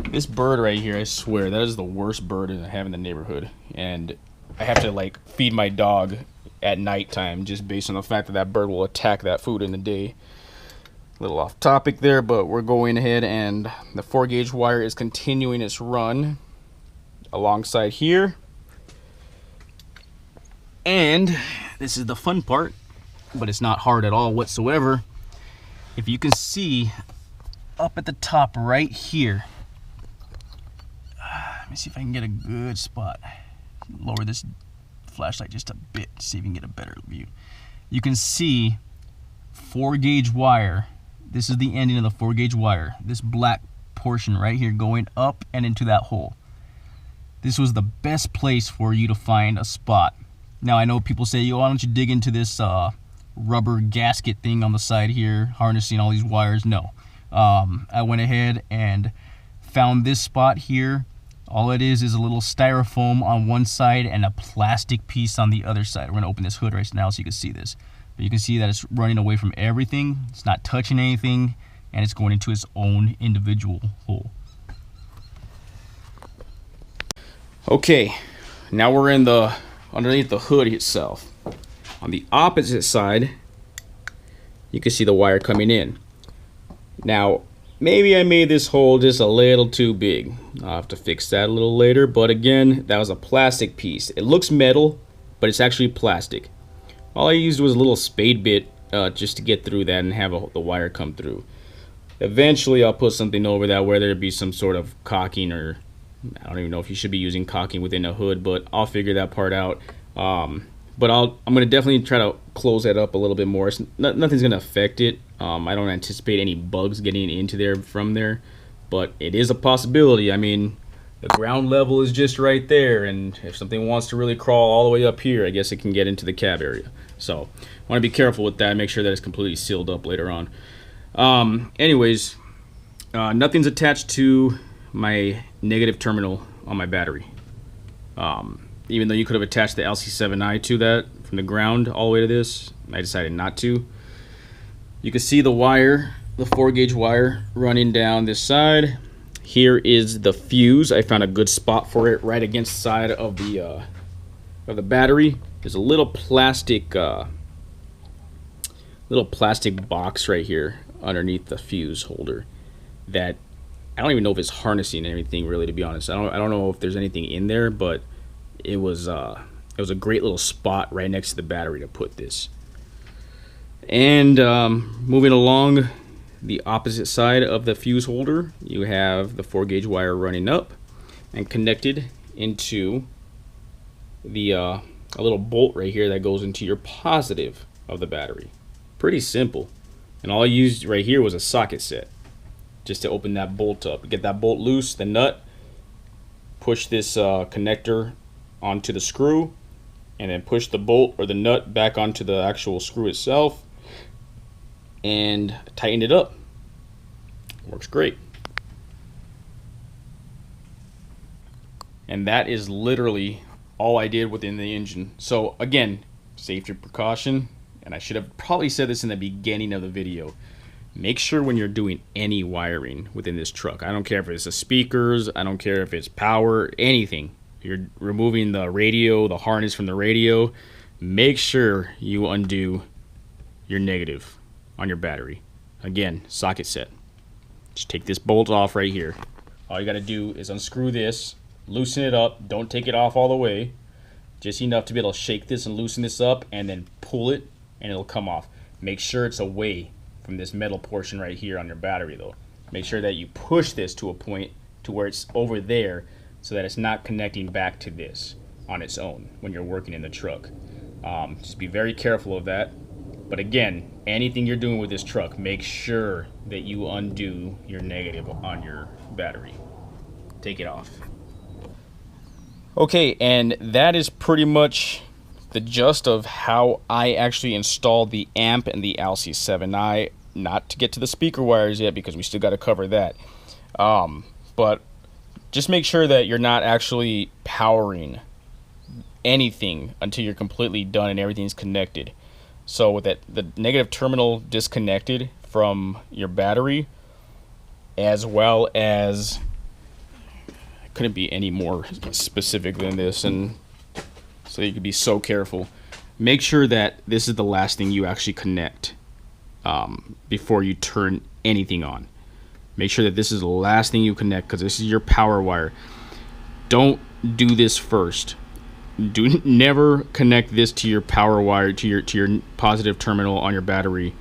this bird right here, I swear, that is the worst bird I have in the neighborhood. And I have to like feed my dog at nighttime just based on the fact that that bird will attack that food in the day. A little off topic there, but we're going ahead, and the 4-gauge wire is continuing its run alongside here. And this is the fun part, but it's not hard at all whatsoever. If you can see up at the top right here, let me see if I can get a good spot. Lower this flashlight just a bit, see if you can get a better view. You can see 4-gauge wire. This is the ending of the 4-gauge wire. This black portion right here going up and into that hole. This was the best place for you to find a spot. Now I know people say, why don't you dig into this rubber gasket thing on the side here, harnessing all these wires? No. I went ahead and found this spot here. All it is a little styrofoam on one side and a plastic piece on the other side. We're going to open this hood right now so you can see this. But you can see that it's running away from everything. It's not touching anything, and it's going into its own individual hole. Okay, now we're in the underneath the hood itself. On the opposite side, you can see the wire coming in. Now, maybe I made this hole just a little too big. I'll have to fix that a little later, but again, that was a plastic piece. It looks metal, but it's actually plastic. All I used was a little spade bit just to get through that and have the wire come through. Eventually, I'll put something over that, whether it be some sort of caulking, or I don't even know if you should be using caulking within a hood, but I'll figure that part out. But I'm going to definitely try to close that up a little bit more. Nothing's going to affect it. I don't anticipate any bugs getting into there from there, but it is a possibility. I mean, the ground level is just right there, and if something wants to really crawl all the way up here, I guess it can get into the cab area. So I want to be careful with that, make sure that it's completely sealed up later on. Anyways, nothing's attached to my negative terminal on my battery. Even though you could have attached the LC7i to that from the ground all the way to this, I decided not to. You can see the wire, the 4-gauge wire running down this side. Here is the fuse. I found a good spot for it right against the side of the battery. There's a little plastic box right here underneath the fuse holder that I don't even know if it's harnessing anything, really, to be honest. I don't know if there's anything in there, but it was a great little spot right next to the battery to put this. And moving along the opposite side of the fuse holder, you have the 4-gauge wire running up and connected into the a little bolt right here that goes into your positive of the battery. Pretty simple. And all I used right here was a socket set just to open that bolt up. Get that bolt loose, the nut, push this connector onto the screw, and then push the bolt or the nut back onto the actual screw itself and tighten it up. Works great. And that is literally all I did within the engine. So again, safety precaution, and I should have probably said this in the beginning of the video. make sure when you're doing any wiring within this truck, I don't care if it's the speakers, I don't care if it's power, anything, you're removing the radio, the harness from the radio, make sure you undo your negative on your battery. Again, socket set. Just take this bolt off right here. All you got to do is unscrew this, loosen it up, don't take it off all the way, just enough to be able to shake this and loosen this up, and then pull it and it'll come off. Make sure it's away from this metal portion right here on your battery though. Make sure that you push this to a point to where it's over there so that it's not connecting back to this on its own when you're working in the truck. Just be very careful of that. But again, anything you're doing with this truck, make sure that you undo your negative on your battery. Take it off. Okay, and that is pretty much the gist of how I actually installed the amp and the LC7i. Not to get to the speaker wires yet because we still got to cover that. But just make sure that you're not actually powering anything until you're completely done and everything's connected. So with that, the negative terminal disconnected from your battery, as well as, I couldn't be any more specific than this, and so you could be so careful. Make sure that this is the last thing you actually connect before you turn anything on. Make sure that this is the last thing you connect because this is your power wire. Don't do this first. Never connect this to your power wire, to your positive terminal on your battery,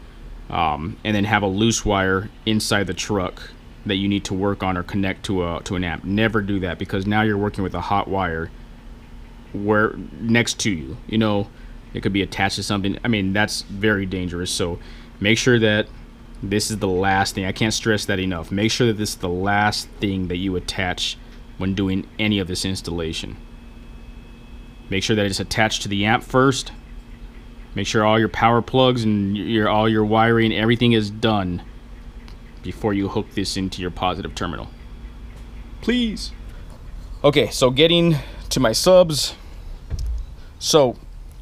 and then have a loose wire inside the truck that you need to work on or connect to an amp. Never do that because now you're working with a hot wire where next to you. You know, it could be attached to something. I mean, that's very dangerous. So make sure that this is the last thing. I can't stress that enough. Make sure that this is the last thing that you attach when doing any of this installation. Make sure that it's attached to the amp first. Make sure all your power plugs and all your wiring, everything is done before you hook this into your positive terminal. Please. Okay, so getting to my subs. So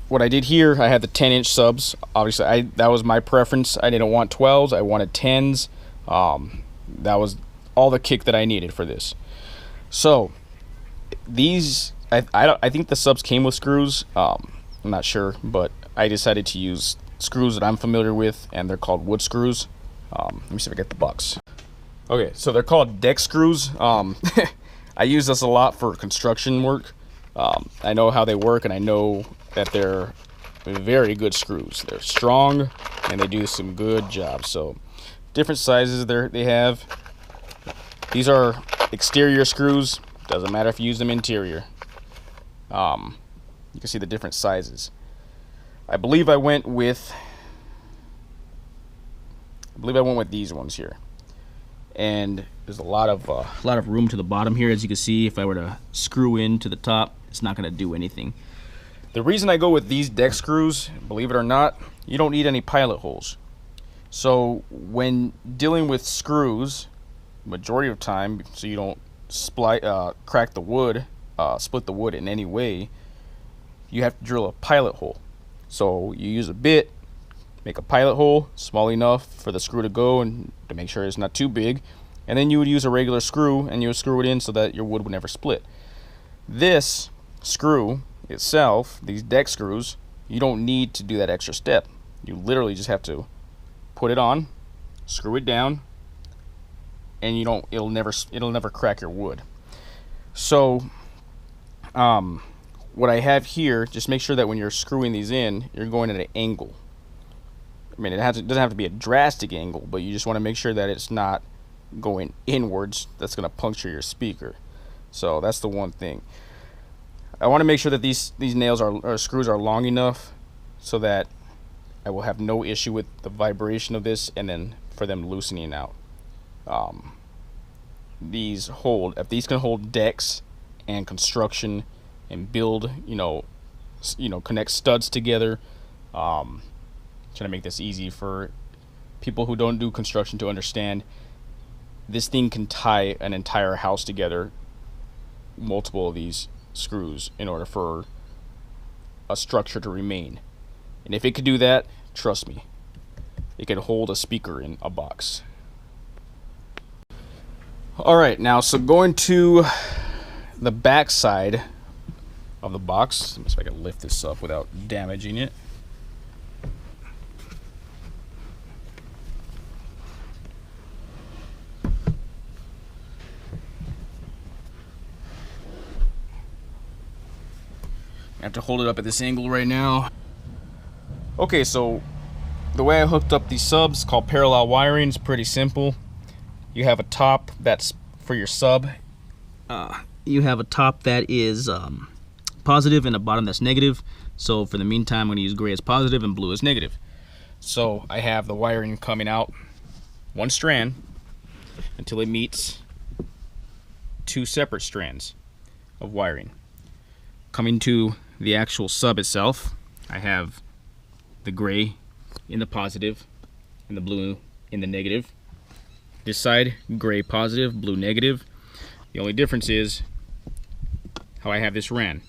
what I did here, I had the 10-inch subs. Obviously, that was my preference. I didn't want 12s. I wanted 10s. That was all the kick that I needed for this. So these, I think the subs came with screws. I'm not sure, but I decided to use screws that I'm familiar with, and they're called wood screws. Let me see if I get the box. Okay, so they're called deck screws. I use this a lot for construction work. I know how they work, and I know that they're very good screws. They're strong, and they do some good jobs. So different sizes they have. These are exterior screws. Doesn't matter if you use them interior. You can see the different sizes. I believe I went with these ones here, and there's a lot of room to the bottom here. As you can see, if I were to screw in to the top, it's not going to do anything. The reason I go with these deck screws, believe it or not, you don't need any pilot holes. So when dealing with screws, majority of time, so you don't crack the wood, split the wood in any way, you have to drill a pilot hole. So you use a bit, make a pilot hole small enough for the screw to go and to make sure it's not too big, and then you would use a regular screw and you would screw it in so that your wood would never split. This screw itself, these deck screws, you don't need to do that extra step. You literally just have to put it on, screw it down, and it'll never crack your wood. So what I have here, just make sure that when you're screwing these in, you're going at an angle. I mean, it doesn't have to be a drastic angle, but you just want to make sure that it's not going inwards. That's going to puncture your speaker. So that's the one thing. I want to make sure that these nails or screws are long enough so that I will have no issue with the vibration of this, and then for them loosening out. If these can hold decks and construction and build, connect studs together. Trying to make this easy for people who don't do construction to understand. This thing can tie an entire house together, multiple of these screws, in order for a structure to remain. And if it could do that, trust me, it could hold a speaker in a box. Alright, now so going to the back side of the box. Let me see if I can lift this up without damaging it. I have to hold it up at this angle right now. Okay, so the way I hooked up these subs, called parallel wiring, is pretty simple. You have a top that's for your sub. You have a top that is positive and a bottom that's negative. So for the meantime, I'm going to use gray as positive and blue as negative. So I have the wiring coming out one strand until it meets two separate strands of wiring. Coming to the actual sub itself, I have the gray in the positive and the blue in the negative. This side, gray positive, blue negative. The only difference is how I have this ran.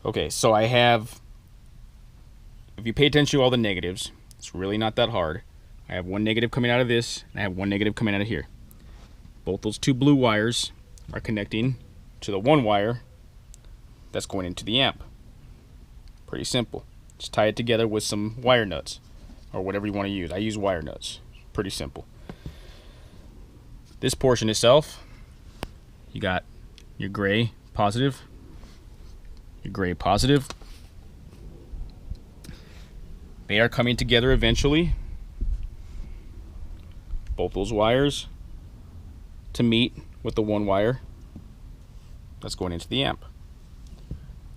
Okay, so I have, if you pay attention to all the negatives, it's really not that hard. I have one negative coming out of this, and I have one negative coming out of here. Both those two blue wires are connecting to the one wire that's going into the amp. Pretty simple. Just tie it together with some wire nuts or whatever you want to use. I use wire nuts. Pretty simple. This portion itself, you got your gray positive, your gray positive. They are coming together eventually, both those wires, to meet with the one wire that's going into the amp.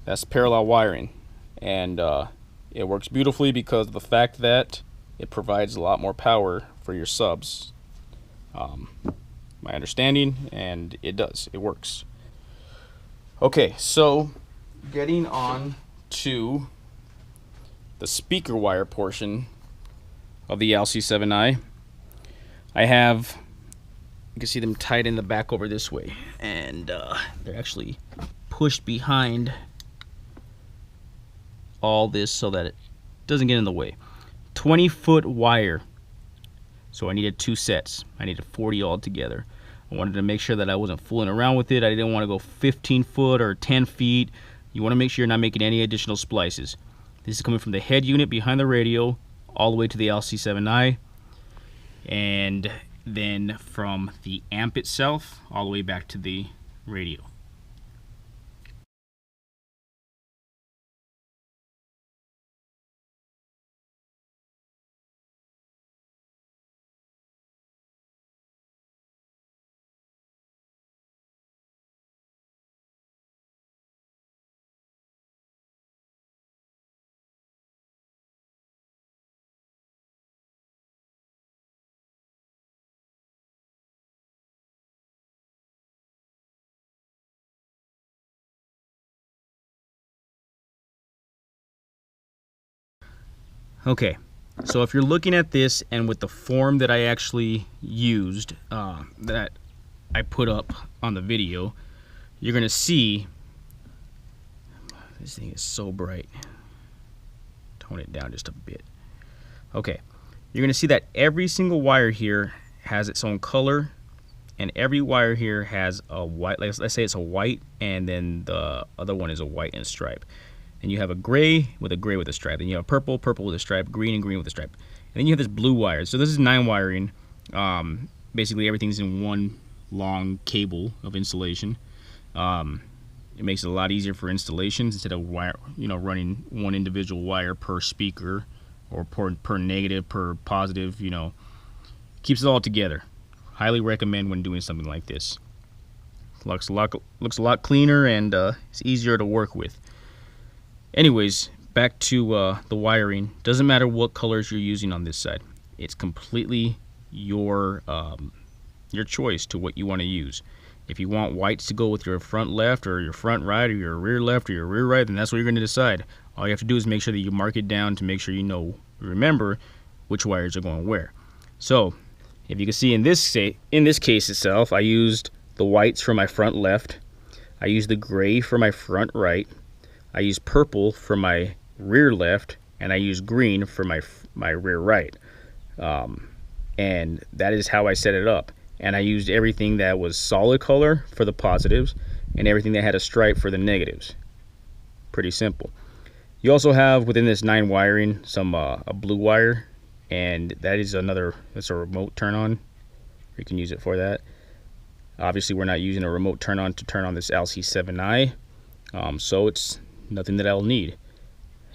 That's parallel wiring, and it works beautifully because of the fact that it provides a lot more power for your subs. My understanding, and it does. It works. Okay, so getting on to the speaker wire portion of the LC7i, I have, you can see them tied in the back over this way, and they're actually pushed behind all this so that it doesn't get in the way. 20-foot wire, so I needed two sets. I needed 40 altogether. I wanted to make sure that I wasn't fooling around with it. I didn't want to go 15 foot or 10 feet. You want to make sure you're not making any additional splices. This is coming from the head unit behind the radio all the way to the LC7i, and then from the amp itself all the way back to the radio. Okay, so if you're looking at this and with the form that I actually used, that I put up on the video, you're going to see, this thing is so bright, tone it down just a bit. Okay, you're going to see that every single wire here has its own color, and every wire here has a white, let's say it's a white, and then the other one is a white and stripe. And you have a gray with a stripe. Then you have purple, purple with a stripe, green, and green with a stripe. And then you have this blue wire. So this is 9 wiring. Basically everything's in one long cable of insulation. It makes it a lot easier for installations instead of running one individual wire per speaker or per negative, per positive. Keeps it all together. Highly recommend when doing something like this. Looks a lot cleaner, and it's easier to work with. Anyways, back to the wiring. Doesn't matter what colors you're using on this side. It's completely your choice to what you want to use. If you want whites to go with your front left or your front right or your rear left or your rear right, then that's what you're going to decide. All you have to do is make sure that you mark it down to make sure remember which wires are going where. So, if you can see in this case itself, I used the whites for my front left. I used the gray for my front right. I used purple for my rear left, and I used green for my rear right. And that is how I set it up. And I used everything that was solid color for the positives and everything that had a stripe for the negatives. Pretty simple. You also have within this 9 wiring some a blue wire, and that's a remote turn on. You can use it for that. Obviously we're not using a remote turn on to turn on this LC7i, so it's nothing that I'll need.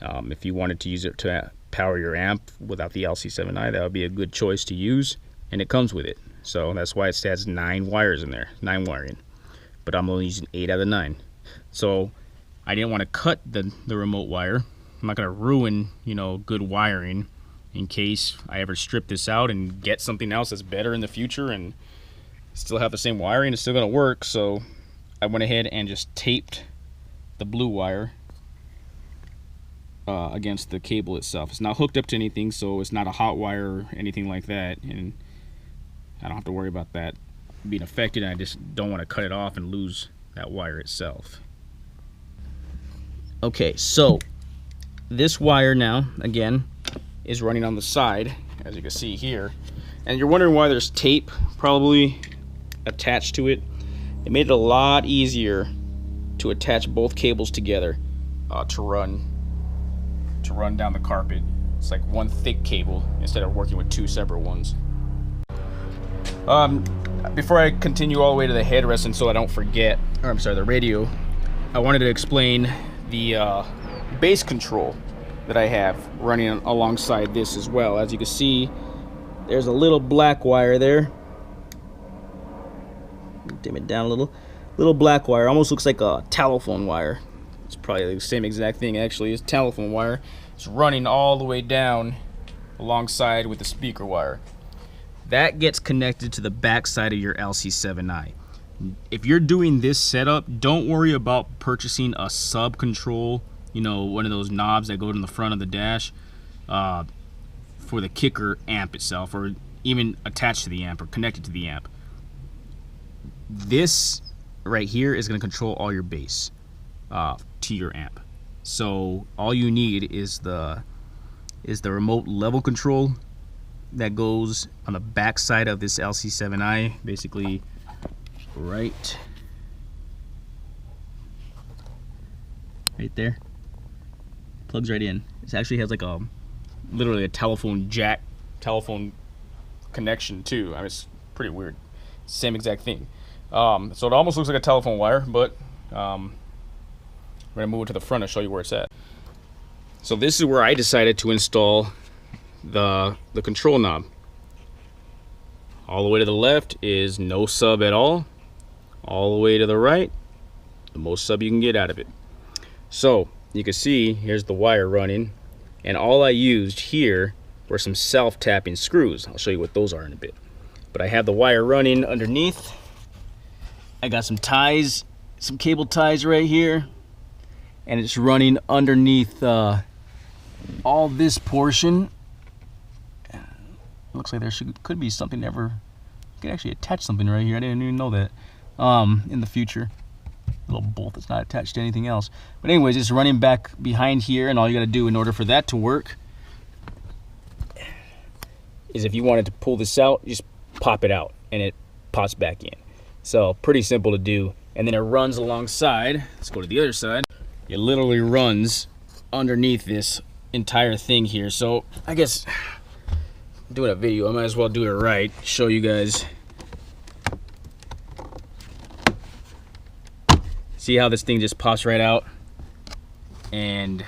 If you wanted to use it to power your amp without the LC7i, that would be a good choice to use, and it comes with it. So that's why it has 9 wires in there, 9 wiring. But I'm only using 8 out of 9. So I didn't want to cut the remote wire. I'm not going to ruin, good wiring in case I ever strip this out and get something else that's better in the future and still have the same wiring. It's still going to work. So I went ahead and just taped the blue wire against the cable itself. It's not hooked up to anything, so it's not a hot wire or anything like that, and I don't have to worry about that being affected. I just don't want to cut it off and lose that wire itself. Okay, so this wire now, again, is running on the side, as you can see here, and you're wondering why there's tape probably attached to it. It made it a lot easier to attach both cables together to run down the carpet. It's like one thick cable instead of working with 2 separate ones. Before I continue all the way to the headrest, and so I don't forget, or I'm sorry, the radio, I wanted to explain the bass control that I have running alongside this as well. As you can see, there's a little black wire there. Dim it down a little black wire, almost looks like a telephone wire. It's probably the same exact thing actually as telephone wire. It's running all the way down alongside with the speaker wire. That gets connected to the back side of your LC7i. If you're doing this setup, don't worry about purchasing a sub control, one of those knobs that go in the front of the dash for the kicker amp itself, or even attached to the amp or connected to the amp. This right here is going to control all your bass to your amp. So all you need is the remote level control that goes on the back side of this LC7i, basically right there. Plugs right in. It actually has like literally a telephone jack, telephone connection too. I mean, it's pretty weird. Same exact thing. So it almost looks like a telephone wire, but I'm gonna move it to the front and show you where it's at. So this is where I decided to install the control knob. All the way to the left is no sub at all. All the way to the right, the most sub you can get out of it. So you can see here's the wire running, and all I used here were some self-tapping screws. I'll show you what those are in a bit. But I have the wire running underneath. I got some ties, some cable ties right here, and it's running underneath all this portion. Looks like there could be something you could actually attach something right here. I didn't even know that. In the future, a little bolt that's not attached to anything else. But anyways, it's running back behind here, and all you got to do in order for that to work is if you wanted to pull this out, just pop it out and it pops back in. So pretty simple to do. And then it runs alongside. Let's go to the other side. It literally runs underneath this entire thing here. So I guess doing a video, I might as well do it right, show you guys. See how this thing just pops right out, and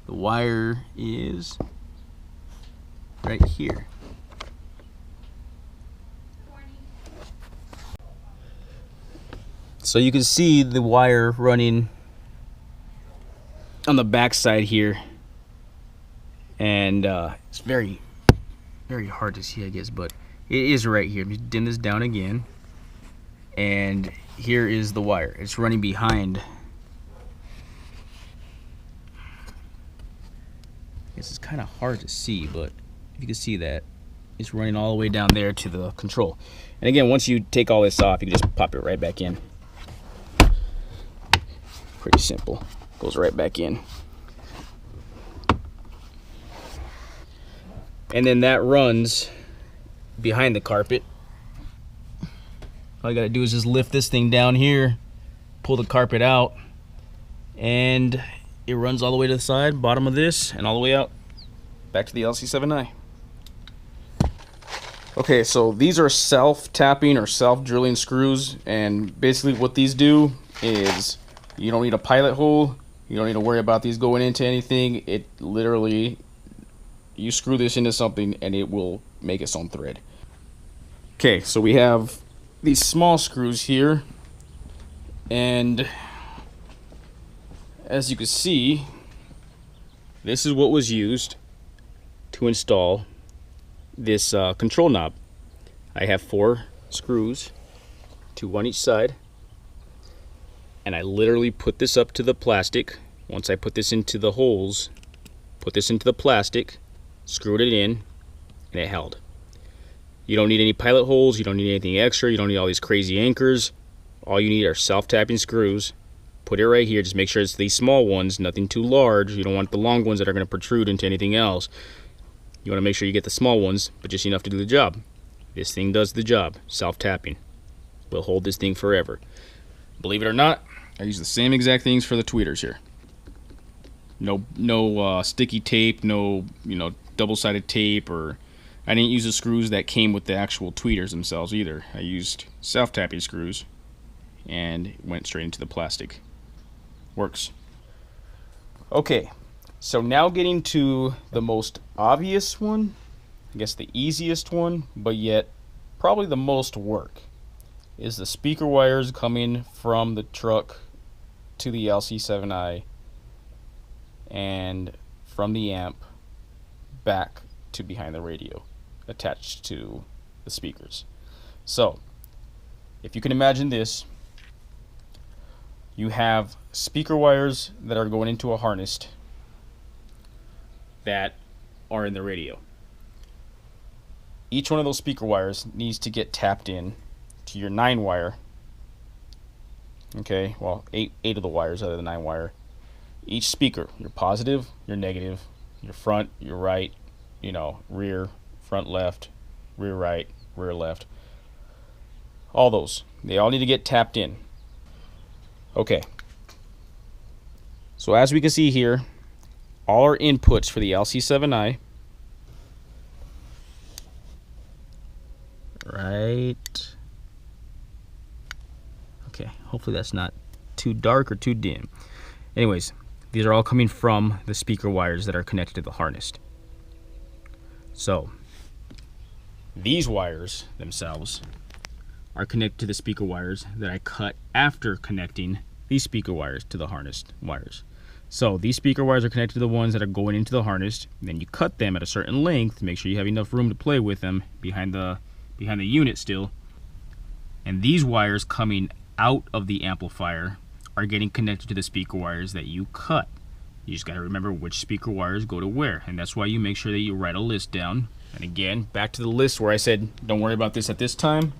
the wire is right here. So you can see the wire running on the back side here, and it's very hard to see, I guess, but it is right here. Let me dim this down again, and here is the wire. It's running behind. I guess it's kind of hard to see, but if you can see that, it's running all the way down there to the control. And again, once you take all this off, you can just pop it right back in. Pretty simple. Goes right back in. and then that runs behind the carpet. All I gotta do is just lift this thing down here, pull the carpet out, and it runs all the way to the side, bottom of this, and all the way out back to the LC7i. Okay, so these are self-tapping or self-drilling screws, and basically what these do is you don't need a pilot hole, you don't need to worry about these going into anything. It literally, you screw this into something and it will make its own thread. Okay, so we have these small screws here, and as you can see, this is what was used to install this control knob. I have 4 screws, 2 on each side, and I literally put this up to the plastic. Once I put this into the holes, put this into the plastic, screwed it in, and it held. You don't need any pilot holes, you don't need anything extra, you don't need all these crazy anchors. All you need are self-tapping screws. Put it right here, just make sure it's these small ones, nothing too large. You don't want the long ones that are going to protrude into anything else. You want to make sure you get the small ones, but just enough to do the job. This thing does the job. Self-tapping will hold this thing forever. Believe it or not, I use the same exact things for the tweeters here. No sticky tape, no double-sided tape, or I didn't use the screws that came with the actual tweeters themselves either. I used self-tapping screws and went straight into the plastic. Works. Okay. So now getting to the most obvious one, I guess the easiest one, but yet probably the most work, is the speaker wires coming from the truck to the LC7i and from the amp back to behind the radio attached to the speakers. So if you can imagine this, you have speaker wires that are going into a harness that are in the radio. Each one of those speaker wires needs to get tapped in to your 9-wire. Okay, well, eight of the wires out of the 9-wire. Each speaker, your positive, your negative, your front, your right, rear, front left, rear right, rear left. All those, they all need to get tapped in. Okay. So as we can see here, all our inputs for the LC7i, right, okay, hopefully that's not too dark or too dim. Anyways, these are all coming from the speaker wires that are connected to the harness. So these wires themselves are connected to the speaker wires that I cut after connecting these speaker wires to the harness wires. So these speaker wires are connected to the ones that are going into the harness. Then you cut them at a certain length to make sure you have enough room to play with them behind the unit still. And these wires coming out of the amplifier are getting connected to the speaker wires that you cut. You just got to remember which speaker wires go to where, and that's why you make sure that you write a list down. And again, back to the list where I said don't worry about this at this time.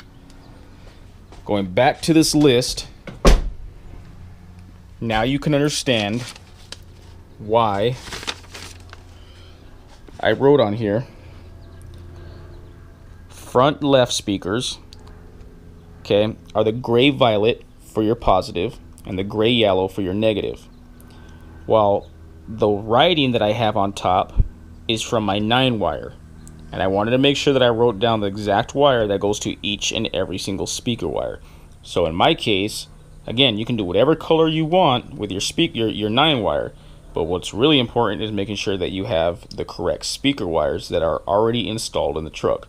Going back to this list, now you can understand why I wrote on here front left speakers, okay, are the gray violet for your positive and the gray yellow for your negative, while the writing that I have on top is from my 9-wire, and I wanted to make sure that I wrote down the exact wire that goes to each and every single speaker wire. So in my case, again, you can do whatever color you want with your 9-wire, but what's really important is making sure that you have the correct speaker wires that are already installed in the truck.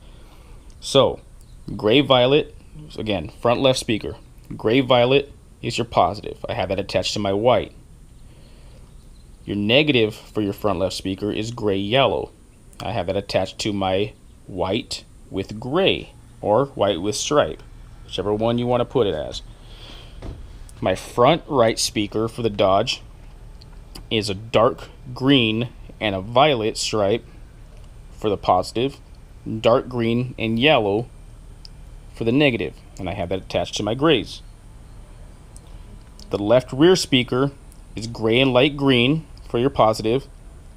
So gray violet, again, front left speaker, gray violet is your positive. I have that attached to my white. Your negative for your front left speaker is gray yellow. I have that attached to my white with gray, or white with stripe, whichever one you want to put it as. My front right speaker for the Dodge is a dark green and a violet stripe for the positive, dark green and yellow for the negative, and I have that attached to my grays. The left rear speaker is gray and light green for your positive,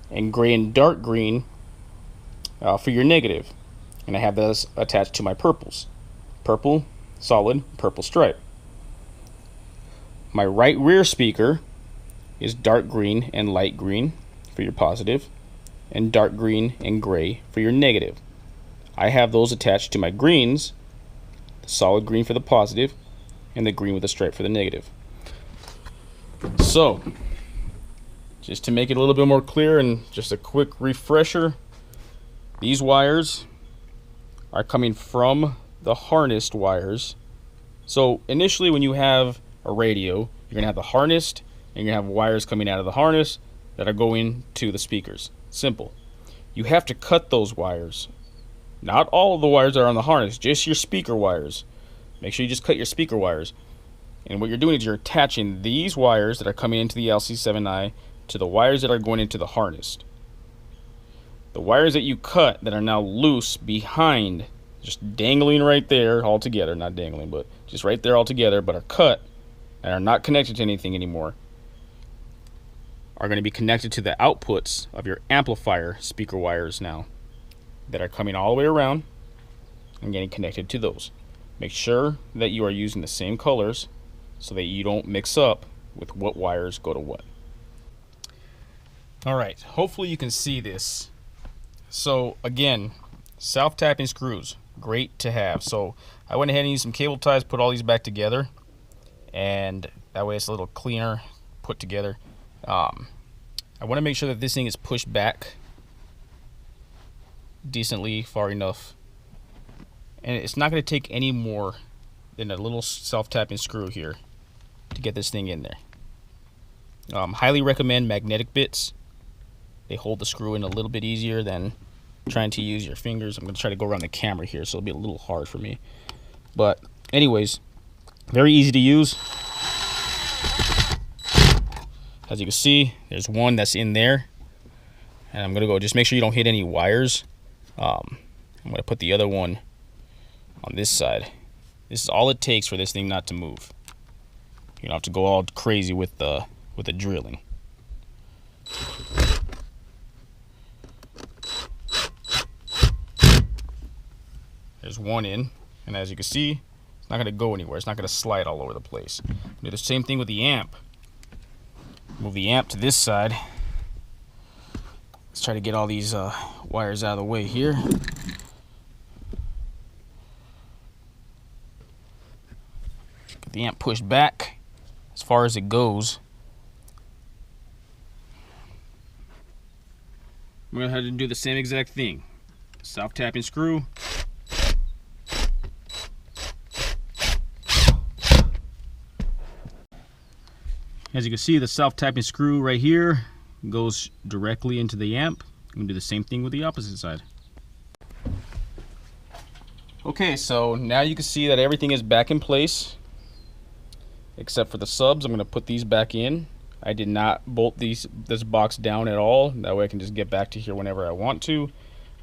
and gray and dark green for your negative. And I have this attached to my purples. Purple, solid, purple stripe. My right rear speaker is dark green and light green for your positive, and dark green and gray for your negative. I have those attached to my greens, the solid green for the positive, and the green with a stripe for the negative. So, just to make it a little bit more clear and just a quick refresher, these wires are coming from the harnessed wires. So initially when you have a radio, you're going to have the harnessed, and you're going to have wires coming out of the harness that are going to the speakers. Simple. You have to cut those wires. Not all of the wires are on the harness, just your speaker wires. Make sure you just cut your speaker wires. And what you're doing is you're attaching these wires that are coming into the LC7i to the wires that are going into the harnessed. The wires that you cut that are now loose behind, just dangling right there all together, not dangling, but just right there all together, but are cut and are not connected to anything anymore, are going to be connected to the outputs of your amplifier speaker wires now that are coming all the way around and getting connected to those. Make sure that you are using the same colors so that you don't mix up with what wires go to what. Alright, hopefully you can see this. So again, self-tapping screws, great to have. So I went ahead and used some cable ties, put all these back together, and that way it's a little cleaner put together. I want to make sure that this thing is pushed back decently far enough, and it's not going to take any more than a little self-tapping screw here to get this thing in there. Highly recommend magnetic bits. They hold the screw in a little bit easier than trying to use your fingers. I'm going to try to go around the camera here, so it'll be a little hard for me. But anyways, very easy to use. As you can see, there's one that's in there, and I'm going to go just make sure you don't hit any wires. I'm going to put the other one on this side. This is all it takes for this thing not to move. You don't have to go all crazy with the drilling. There's one in, and as you can see, it's not going to go anywhere. It's not going to slide all over the place. Do the same thing with the amp. Move the amp to this side. Let's try to get all these wires out of the way here. Get the amp pushed back as far as it goes. I'm going to have to do the same exact thing. Self-tapping screw. As you can see, the self-tapping screw right here goes directly into the amp. I'm going to do the same thing with the opposite side. Okay, so now you can see that everything is back in place except for the subs. I'm going to put these back in. I did not bolt this box down at all. That way I can just get back to here whenever I want to.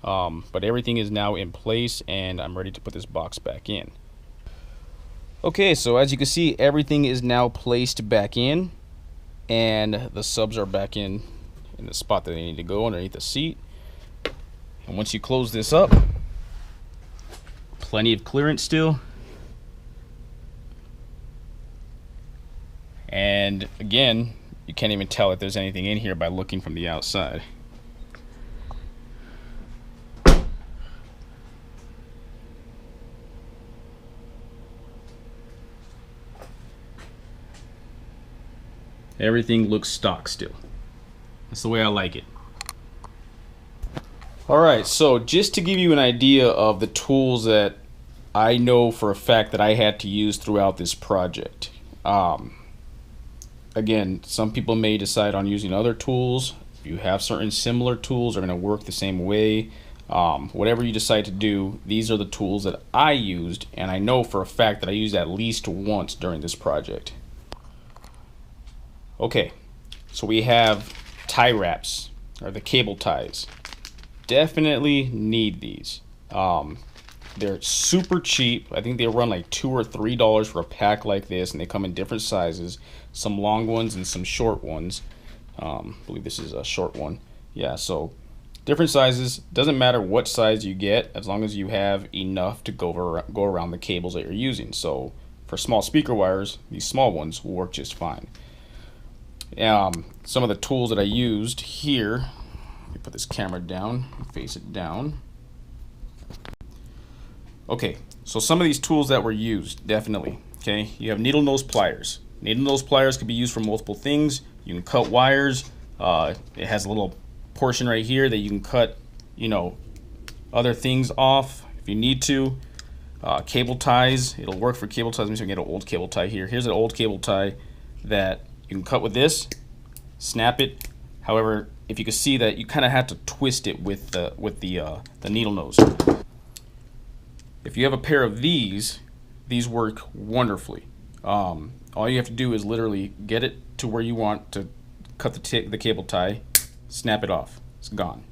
But everything is now in place, and I'm ready to put this box back in. Okay, so as you can see, everything is now placed back in, and the subs are back in the spot that they need to go underneath the seat. And once you close this up, plenty of clearance still. And again, you can't even tell if there's anything in here by looking from the outside. Everything looks stock still. That's the way I like it. Alright, so just to give you an idea of the tools that I know for a fact that I had to use throughout this project. Again, some people may decide on using other tools. If you have certain similar tools that are going to work the same way, whatever you decide to do, these are the tools that I used, and I know for a fact that I used at least once during this project. Okay, so we have tie wraps, or the cable ties. Definitely need these. They're super cheap. I think they run like $2 or $3 for a pack like this, and they come in different sizes, some long ones and some short ones. I believe this is a short one. Yeah, so Different sizes, doesn't matter what size you get as long as you have enough to go around the cables that you're using. So for small speaker wires, these small ones will work just fine. Some of the tools that I used here, let me put this camera down, face it down. Okay, so some of these tools that were used, definitely. Okay, you have needle nose pliers. Needle nose pliers can be used for multiple things. You can cut wires. It has a little portion right here that you can cut, you know, other things off if you need to. Cable ties, it'll work for cable ties. Let me see if I can get an old cable tie here. Here's an old cable tie that you can cut with this, snap it. However, if you can see that you kind of have to twist it with the needle nose. If you have a pair of these work wonderfully. All you have to do is literally get it to where you want to cut the cable tie, snap it off. It's gone.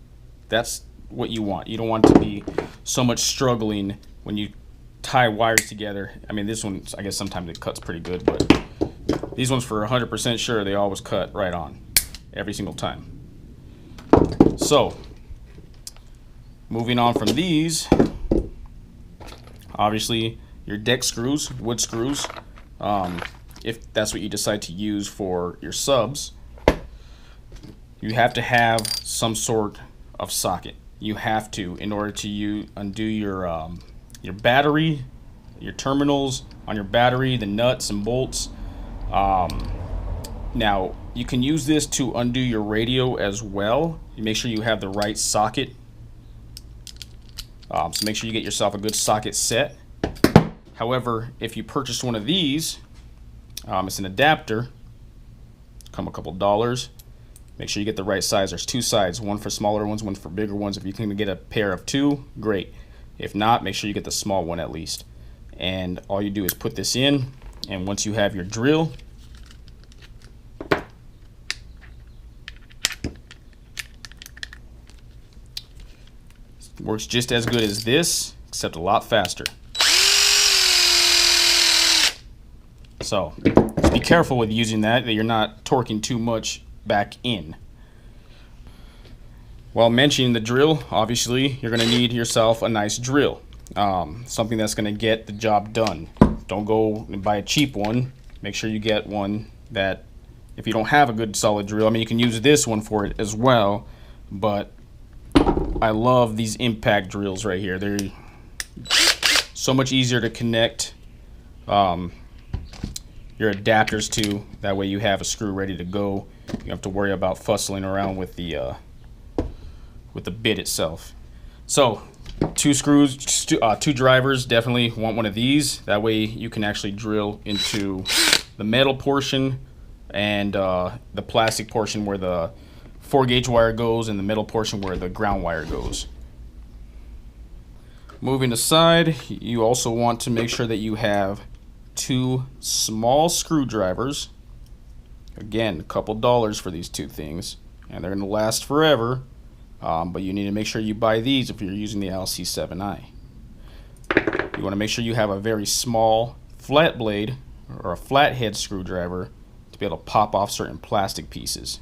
That's what you want. You don't want to be so much struggling when you tie wires together. I mean, this one, I guess sometimes it cuts pretty good, but these ones for 100% sure, they always cut right on every single time. So, moving on from these, obviously your deck screws, wood screws, if that's what you decide to use for your subs, you have to have some sort of socket. You have to, in order to undo your battery, your terminals on your battery, the nuts and bolts. Now you can use this to undo your radio as well. You make sure you have the right socket. So make sure you get yourself a good socket set. However, if you purchase one of these, it's an adapter, come a couple dollars. Make sure you get the right size. There's two sides, one for smaller ones, one for bigger ones. If you can get a pair of two, great. If not, make sure you get the small one at least. And all you do is put this in, and once you have your drill, it works just as good as this, except a lot faster. So just be careful with using that you're not torquing too much back in. While mentioning the drill, obviously you're going to need yourself a nice drill, something that's going to get the job done. Don't go and buy a cheap one. Make sure you get one that, if you don't have a good solid drill, I mean, you can use this one for it as well, but I love these impact drills right here. They're so much easier to connect your adapters to. That way you have a screw ready to go. You don't have to worry about fussing around with the bit itself. So two screws, two drivers, definitely want one of these. That way you can actually drill into the metal portion and the plastic portion where the 4-gauge wire goes, and the metal portion where the ground wire goes. Moving aside, you also want to make sure that you have two small screwdrivers. Again, a couple dollars for these two things, and they're going to last forever, but you need to make sure you buy these if you're using the LC7i. You want to make sure you have a very small flat blade or a flathead screwdriver to be able to pop off certain plastic pieces.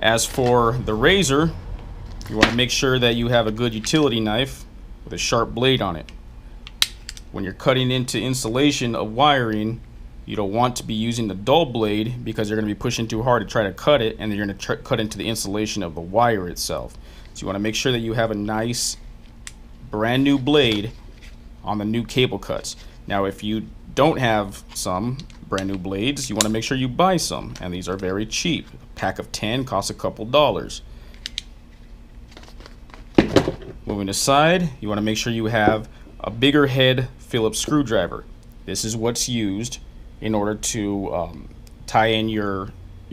As for the razor, you want to make sure that you have a good utility knife with a sharp blade on it. When you're cutting into insulation of wiring, you don't want to be using the dull blade because you're going to be pushing too hard to try to cut it, and you're going to cut into the insulation of the wire itself. So you want to make sure that you have a nice brand new blade on the new cable cuts. Now if you don't have some brand new blades, you want to make sure you buy some, and these are very cheap. A pack of 10 costs a couple dollars. Moving aside, you want to make sure you have a bigger head Phillips screwdriver. This is what's used in order to tie in your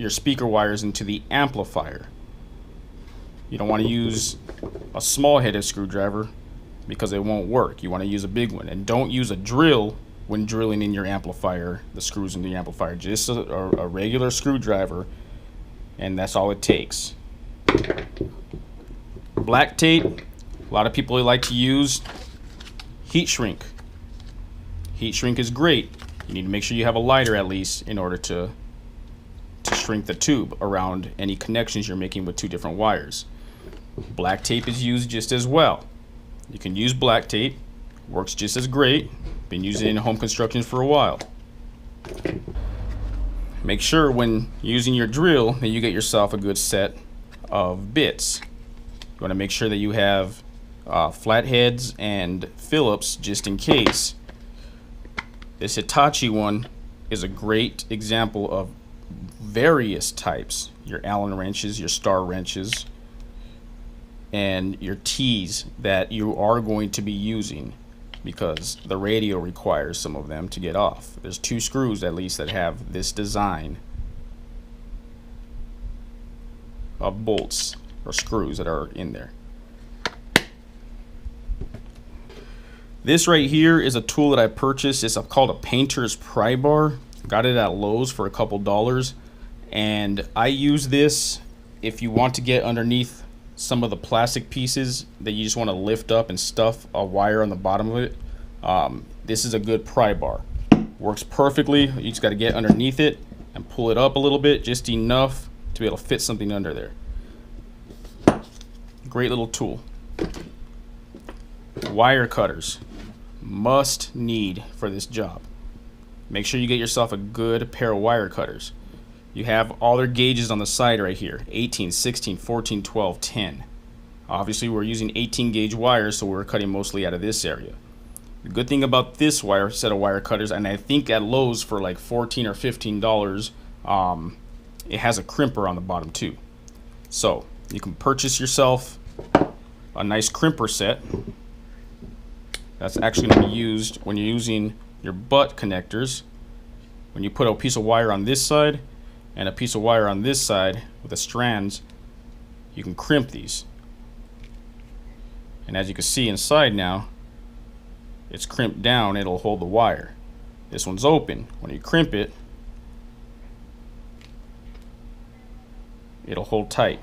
speaker wires into the amplifier. You don't want to use a small headed screwdriver because it won't work. You want to use a big one, and don't use a drill when drilling in your amplifier, the screws in the amplifier. Just a regular screwdriver, and that's all it takes. Black tape, a lot of people like to use heat shrink. Heat shrink is great. You need to make sure you have a lighter at least in order to shrink the tube around any connections you're making with two different wires. Black tape is used just as well. You can use black tape, works just as great. Been using it in home construction for a while. Make sure when using your drill that you get yourself a good set of bits. You want to make sure that you have flatheads and Phillips just in case. This Hitachi one is a great example of various types. Your Allen wrenches, your star wrenches, and your T's that you are going to be using, because the radio requires some of them to get off. There's 2 screws at least that have this design of bolts or screws that are in there. This right here is a tool that I purchased. It's called a painter's pry bar. Got it at Lowe's for a couple dollars, and I use this if you want to get underneath some of the plastic pieces that you just want to lift up and stuff a wire on the bottom of it. This is a good pry bar. Works perfectly. You just got to get underneath it and pull it up a little bit, just enough to be able to fit something under there. Great little tool. Wire cutters, must need for this job. Make sure you get yourself a good pair of wire cutters. You have all their gauges on the side right here: 18, 16, 14, 12, 10. Obviously we're using 18 gauge wires, so we're cutting mostly out of this area. The good thing about this set of wire cutters, and I think at Lowe's for like $14 or $15, it has a crimper on the bottom too. So you can purchase yourself a nice crimper set. That's actually going to be used when you're using your butt connectors. When you put a piece of wire on this side and a piece of wire on this side with the strands, you can crimp these. And as you can see inside now, it's crimped down. It'll hold the wire. This one's open. When you crimp it, it'll hold tight.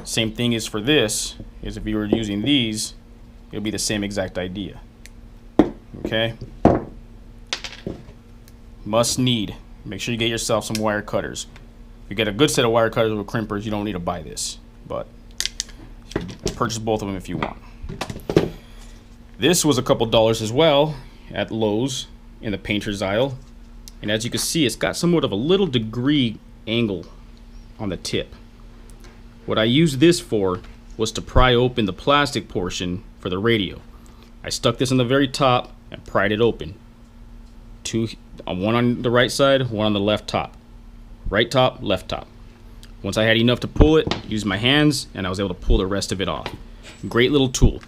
Same thing is for this, is if you were using these, it'll be the same exact idea. Okay? Must need. Make sure you get yourself some wire cutters. If you get a good set of wire cutters with crimpers, you don't need to buy this, but purchase both of them if you want. This was a couple dollars as well at Lowe's in the painter's aisle, and as you can see, it's got somewhat of a little degree angle on the tip. What I used this for was to pry open the plastic portion for the radio. I stuck this on the very top and pried it open. One on the right side, one on the left top. Right top, left top. Once I had enough to pull it, used my hands, and I was able to pull the rest of it off. Great little tool.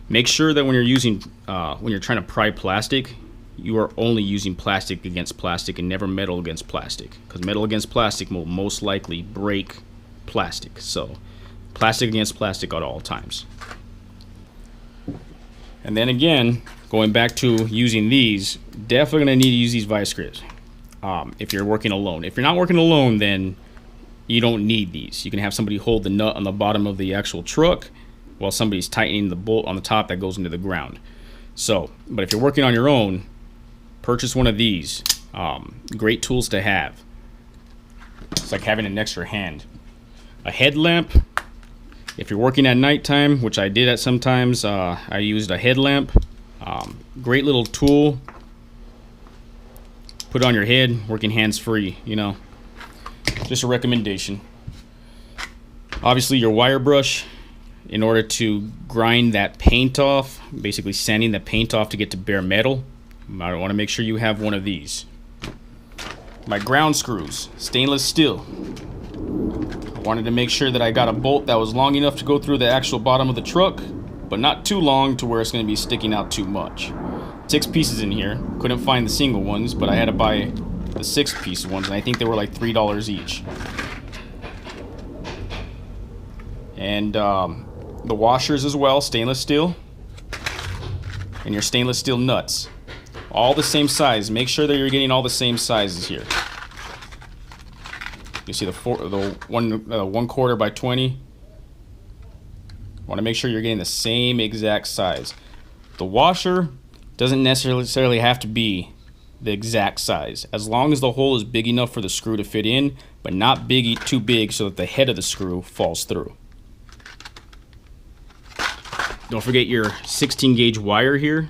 Make sure that when you're trying to pry plastic, you are only using plastic against plastic and never metal against plastic, because metal against plastic will most likely break plastic. So plastic against plastic at all times. And then again, going back to using these, definitely going to need to use these vice grips if you're working alone. If you're not working alone, then you don't need these. You can have somebody hold the nut on the bottom of the actual truck while somebody's tightening the bolt on the top that goes into the ground. So, but if you're working on your own, purchase one of these. Great tools to have. It's like having an extra hand. A headlamp. If you're working at nighttime, which I did at sometimes, I used a headlamp. Great little tool. Put it on your head, working hands-free, you know. Just a recommendation. Obviously your wire brush, in order to grind that paint off, basically sanding the paint off to get to bare metal, I want to make sure you have one of these. My ground screws, stainless steel. I wanted to make sure that I got a bolt that was long enough to go through the actual bottom of the truck, but not too long to where it's going to be sticking out too much. 6 pieces in here. Couldn't find the single ones, but I had to buy the 6-piece ones, and I think they were like $3 each. And the washers as well, stainless steel. And your stainless steel nuts. All the same size. Make sure that you're getting all the same sizes here. You see the 1/4 by 20. Want to make sure you're getting the same exact size. The washer doesn't necessarily have to be the exact size, as long as the hole is big enough for the screw to fit in, but not too big so that the head of the screw falls through. Don't forget your 16 gauge wire here.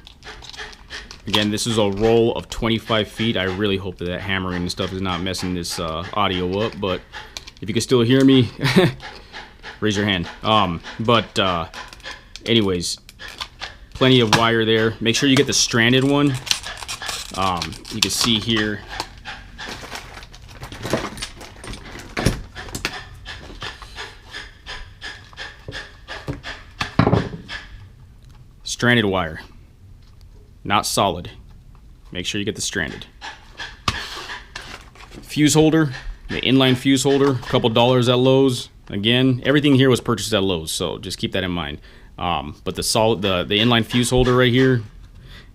Again, this is a roll of 25 feet. I really hope that hammering and stuff is not messing this audio up, but if you can still hear me, raise your hand. Anyways, plenty of wire there. Make sure you get the stranded one. You can see here. Stranded wire. Not solid. Make sure you get the stranded. Fuse holder, the inline fuse holder, a couple dollars at Lowe's. Again, everything here was purchased at Lowe's, so just keep that in mind. But the inline fuse holder right here,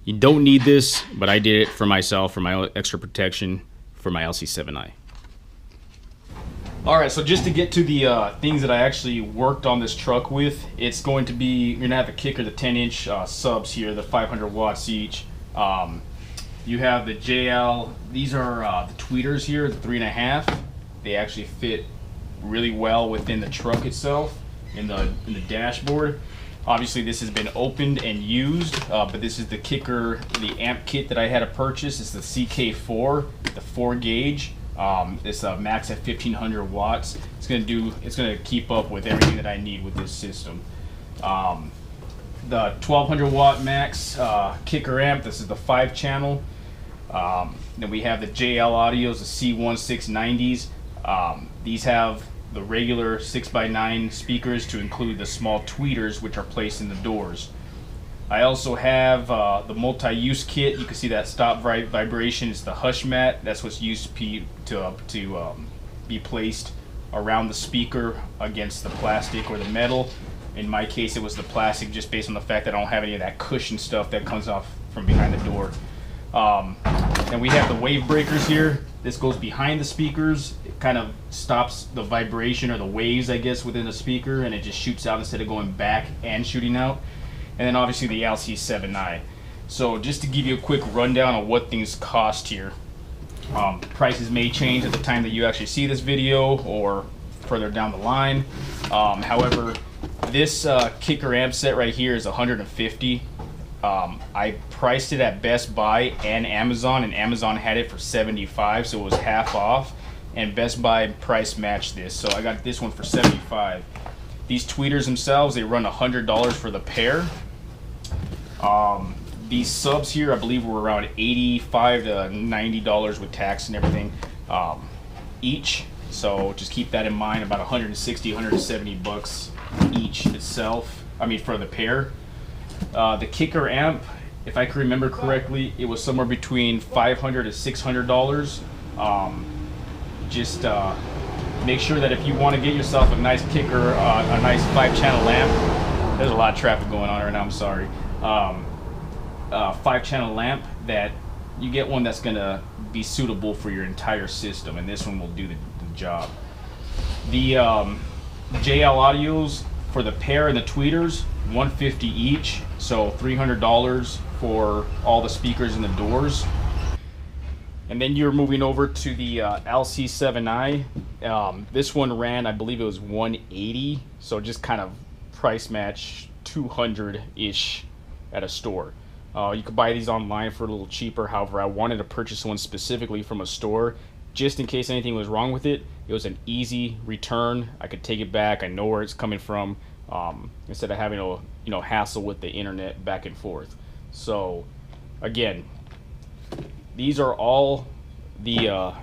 you don't need this, but I did it for myself for my extra protection for my LC7i. Alright, so just to get to the things that I actually worked on this truck with, it's going to be, you're going to have the kicker, the 10-inch subs here, the 500 watts each. You have the JL, these are the tweeters here, the 3.5. They actually fit really well within the truck itself, in the dashboard. Obviously this has been opened and used, but this is the kicker, the amp kit that I had to purchase. It's the CK4, the 4 gauge. It's a max at 1500 watts. It's gonna keep up with everything that I need with this system. The 1200 watt max kicker amp. This is the 5-channel. Then we have the JL Audios, the C1690s. These have the regular 6x9 speakers to include the small tweeters, which are placed in the doors. I also have the multi-use kit. You can see that stop vibration is the hush mat. That's what's used to be placed around the speaker against the plastic or the metal. In my case, it was the plastic, just based on the fact that I don't have any of that cushion stuff that comes off from behind the door. And we have the wave breakers here. This goes behind the speakers. It kind of stops the vibration or the waves, I guess, within the speaker, and it just shoots out instead of going back and shooting out. And then obviously the LC7i. So just to give you a quick rundown of what things cost here. Prices may change at the time that you actually see this video or further down the line. However, this kicker amp set right here is $150. I priced it at Best Buy and Amazon had it for $75, so it was half off. And Best Buy price matched this, so I got this one for $75. These tweeters themselves, they run $100 for the pair. These subs here, I believe, were around $85 to $90 with tax and everything each. So just keep that in mind. About 160, 170 bucks each itself. I mean, for the pair. The kicker amp, if I can remember correctly, it was somewhere between $500 to $600. Just make sure that if you want to get yourself a nice kicker, a nice 5-channel lamp. There's a lot of traffic going on right now. I'm sorry. 5-channel lamp, that you get one that's gonna be suitable for your entire system, and this one will do the job. The JL Audios for the pair and the tweeters, $150 each, so $300 for all the speakers and the doors. And then you're moving over to the LC7i. This one ran, I believe it was $180, so just kind of price match $200-ish at a store. You could buy these online for a little cheaper. However, I wanted to purchase one specifically from a store just in case anything was wrong with it. It was an easy return. I could take it back. I know where it's coming from, instead of having to hassle with the internet back and forth. So again, these are all the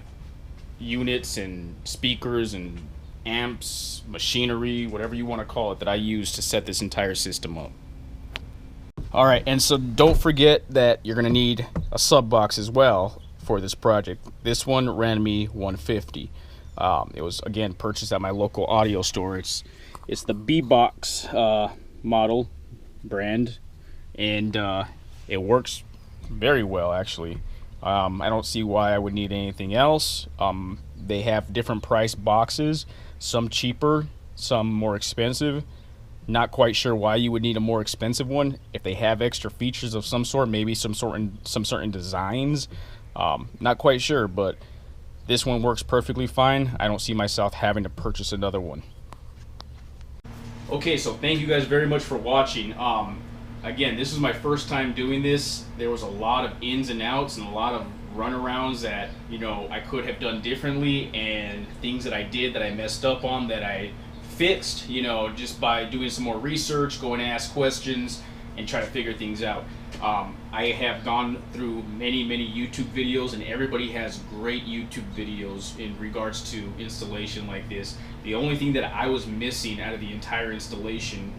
units and speakers and amps, machinery, whatever you want to call it, that I use to set this entire system up. Alright, and so don't forget that you're going to need a sub box as well for this project. This one ran me $150. It was, again, purchased at my local audio store. It's the B-Box model brand, and it works very well, actually. I don't see why I would need anything else. They have different price boxes, some cheaper, some more expensive. Not quite sure why you would need a more expensive one. If they have extra features of some sort, maybe some certain designs, Not quite sure, but this one works perfectly fine. I don't see myself having to purchase another one. Okay, so thank you guys very much for watching. Again, this is my first time doing this. There was a lot of ins and outs and a lot of runarounds that, you know, I could have done differently, and things that I did that I messed up on that I fixed, you know, just by doing some more research, going to ask questions and try to figure things out. I have gone through many YouTube videos, and everybody has great YouTube videos in regards to installation like this. The only thing that I was missing out of the entire installation,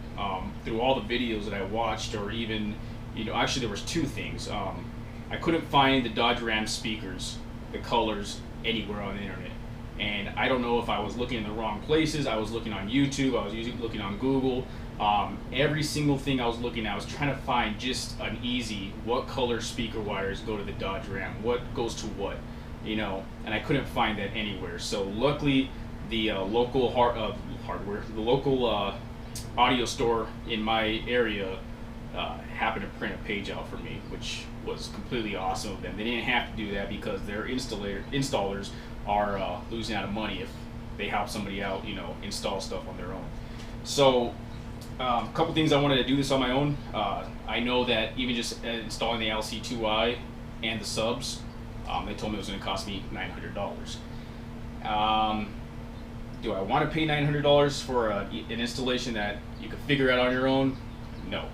through all the videos that I watched, or even, you know, actually there was two things. I couldn't find the Dodge Ram speakers, the colors, anywhere on the internet. And I don't know if I was looking in the wrong places. I was looking on YouTube, I was looking on Google. Every single thing I was looking at, I was trying to find just an easy, what color speaker wires go to the Dodge Ram, what goes to what, you know, and I couldn't find that anywhere. So luckily, the local audio store in my area happened to print a page out for me, which was completely awesome of them. They didn't have to do that because their installers are losing out of money if they help somebody out, you know, install stuff on their own. So a couple things I wanted to do this on my own. I know that even just installing the LC2i and the subs, they told me it was going to cost me $900. Do I want to pay $900 for an installation that you can figure out on your own? No.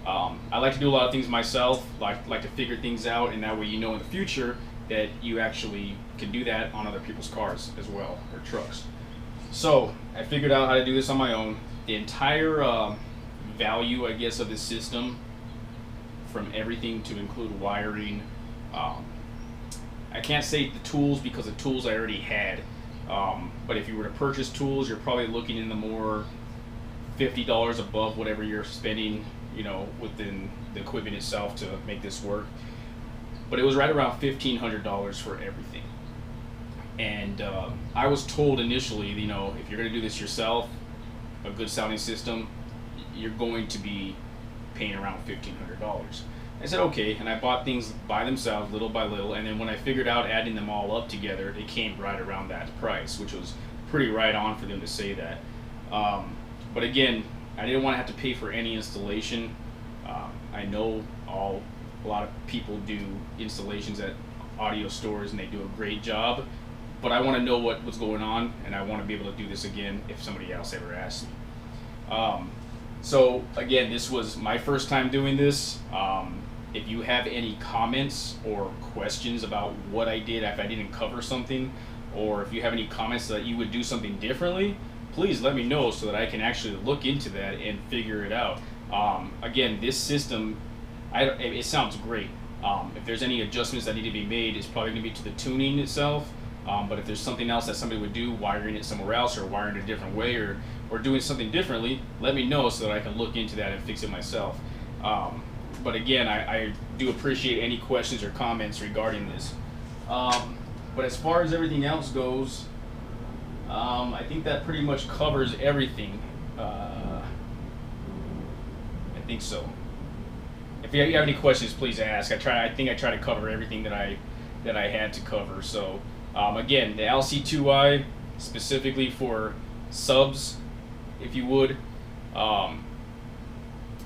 I like to do a lot of things myself, like to figure things out, and that way you know in the future that you actually can do that on other people's cars as well, or trucks. So I figured out how to do this on my own. The entire value, I guess, of this system, from everything to include wiring, I can't say the tools because the tools I already had, but if you were to purchase tools, you're probably looking in the more $50 above whatever you're spending, you know, within the equipment itself to make this work. But it was right around $1,500 for everything. And I was told initially, you know, if you're going to do this yourself, a good sounding system, you're going to be paying around $1,500. I said okay, and I bought things by themselves, little by little, and then when I figured out adding them all up together, they came right around that price, which was pretty right on for them to say that. But again, I didn't want to have to pay for any installation. I know a lot of people do installations at audio stores and they do a great job, but I want to know what's going on, and I want to be able to do this again if somebody else ever asks me. So again, this was my first time doing this. If you have any comments or questions about what I did, if I didn't cover something, or if you have any comments that you would do something differently, please let me know so that I can actually look into that and figure it out. Again, this system, it sounds great. If there's any adjustments that need to be made, it's probably going to be to the tuning itself. But if there's something else that somebody would do, wiring it somewhere else, or wiring it a different way, or doing something differently, let me know so that I can look into that and fix it myself. But again, I do appreciate any questions or comments regarding this. But as far as everything else goes, I think that pretty much covers everything. I think so. If you have any questions, please ask. I think I try to cover everything that I had to cover. So again, the LC2i specifically for subs, if you would.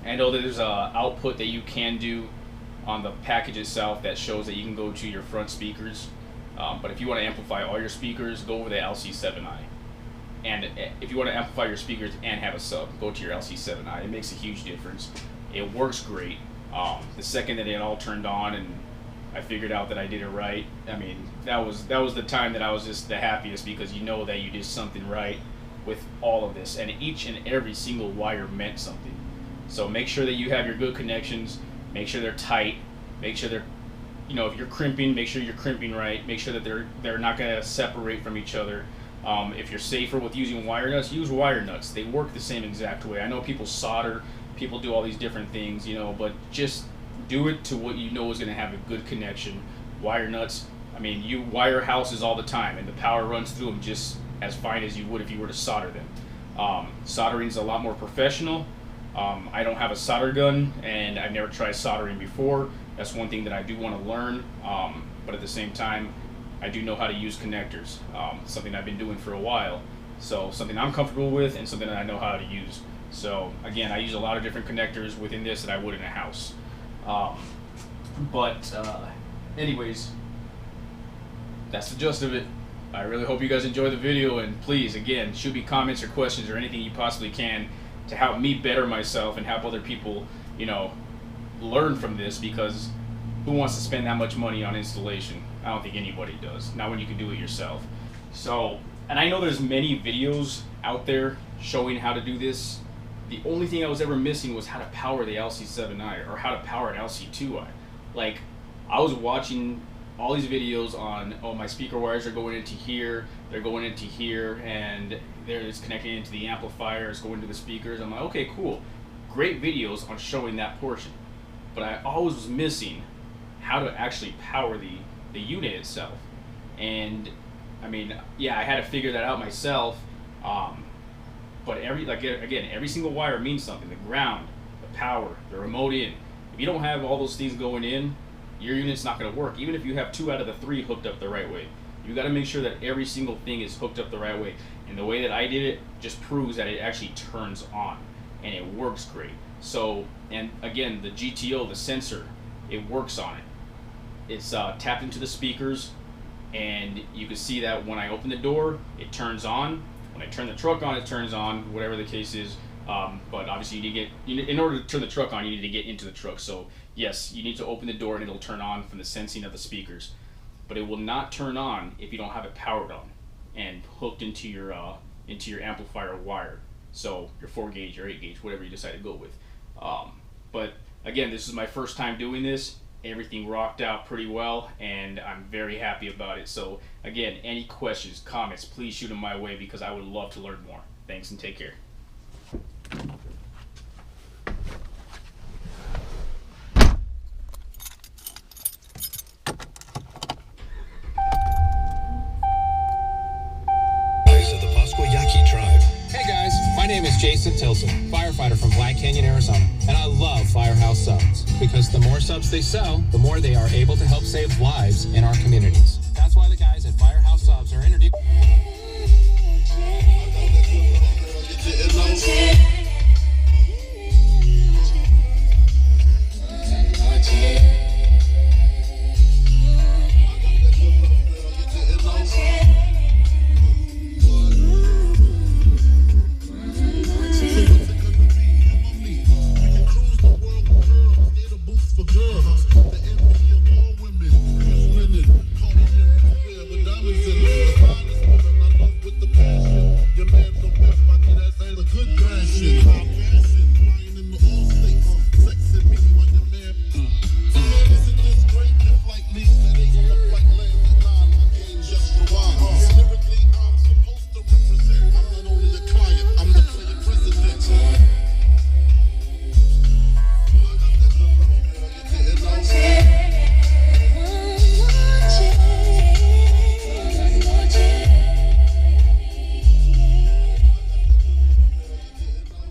I know that there's a output that you can do on the package itself that shows that you can go to your front speakers. But if you want to amplify all your speakers, go over the LC7i. And if you want to amplify your speakers and have a sub, go to your LC7i. It makes a huge difference. It works great. The second that it all turned on and I figured out that I did it right, I mean, that was the time that I was just the happiest, because you know that you did something right with all of this, and each and every single wire meant something. So make sure that you have your good connections, make sure they're tight, make sure they're, you know, if you're crimping, make sure you're crimping right, make sure that they're not going to separate from each other. If you're safer with using wire nuts, use wire nuts. They work the same exact way. I know people solder, people do all these different things, you know, but just do it to what you know is going to have a good connection. Wire nuts, I mean, you wire houses all the time, and the power runs through them just as fine as you would if you were to solder them. Soldering is a lot more professional. I don't have a solder gun, and I've never tried soldering before. That's one thing that I do want to learn. But but at the same time, I do know how to use connectors. Something I've been doing for a while. So something I'm comfortable with and something that I know how to use. So again, I use a lot of different connectors within this that I would in a house. Anyways, that's the gist of it. I really hope you guys enjoy the video, and please, again, shoot me comments or questions or anything you possibly can to help me better myself and help other people, you know, learn from this, because who wants to spend that much money on installation? I don't think anybody does, not when you can do it yourself. So, and I know there's many videos out there showing how to do this. The only thing I was ever missing was how to power the LC7i or how to power an LC2i. Like, I was watching all these videos on, oh, my speaker wires are going into here, they're going into here, and it's connecting into the amplifier, it's going to the speakers. I'm like, okay, cool. Great videos on showing that portion. But I always was missing how to actually power the unit itself. And I mean, yeah, I had to figure that out myself. But every single wire means something. The ground, the power, the remote in. If you don't have all those things going in, your unit's not going to work. Even if you have 2 out of the 3 hooked up the right way, you got to make sure that every single thing is hooked up the right way. And the way that I did it just proves that it actually turns on and it works great. So, and again, the GTO, the sensor, it works on it. It's tapped into the speakers, and you can see that when I open the door, it turns on. When I turn the truck on, it turns on, whatever the case is. But obviously you need to get, in order to turn the truck on, you need to get into the truck. So yes, you need to open the door and it'll turn on from the sensing of the speakers. But it will not turn on if you don't have it powered on and hooked into your amplifier wire. So your 4 gauge or 8 gauge, whatever you decide to go with. But again, this is my first time doing this. Everything rocked out pretty well, and I'm very happy about it. So again, any questions, comments, please shoot them my way, because I would love to learn more. Thanks and take care. My name is Jason Tilson, firefighter from Black Canyon, Arizona, and I love Firehouse Subs because the more subs they sell, the more they are able to help save lives in our communities. That's why the guys at Firehouse Subs are introducing.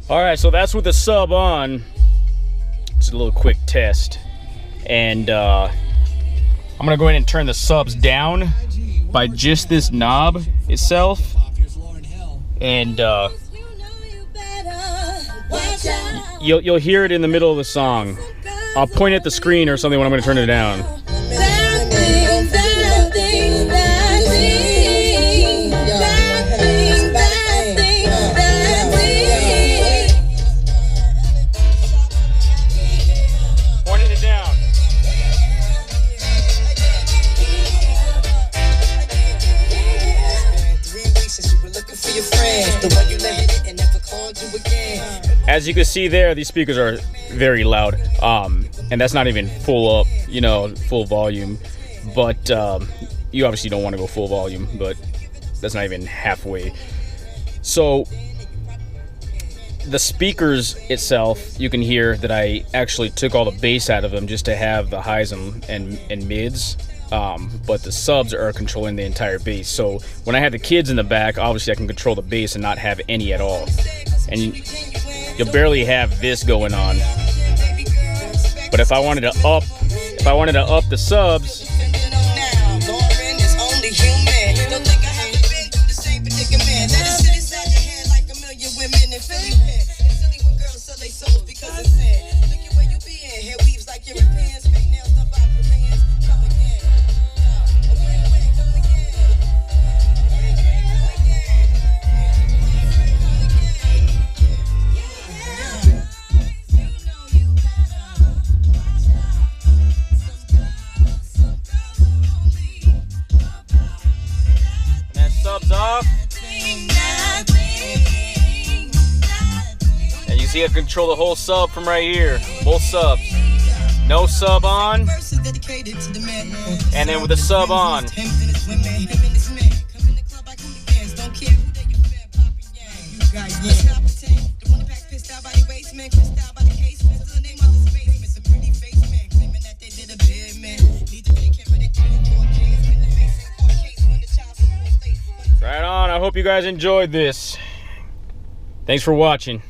Alright, so that's with the sub on. Just a little quick test. And I'm gonna go ahead and turn the subs down by just this knob itself. And you'll hear it in the middle of the song. I'll point at the screen or something when I'm gonna turn it down. As you can see there, these speakers are very loud, and that's not even full up, you know, full volume. But you obviously don't want to go full volume, but that's not even halfway. So the speakers itself, you can hear that I actually took all the bass out of them just to have the highs and mids. But the subs are controlling the entire bass. So when I have the kids in the back, obviously I can control the bass and not have any at all. And you'll barely have this going on. But if I wanted to up the subs, see I control the whole sub from right here. Both subs. No sub on. And then with the sub on. Right on. I hope you guys enjoyed this. Thanks for watching.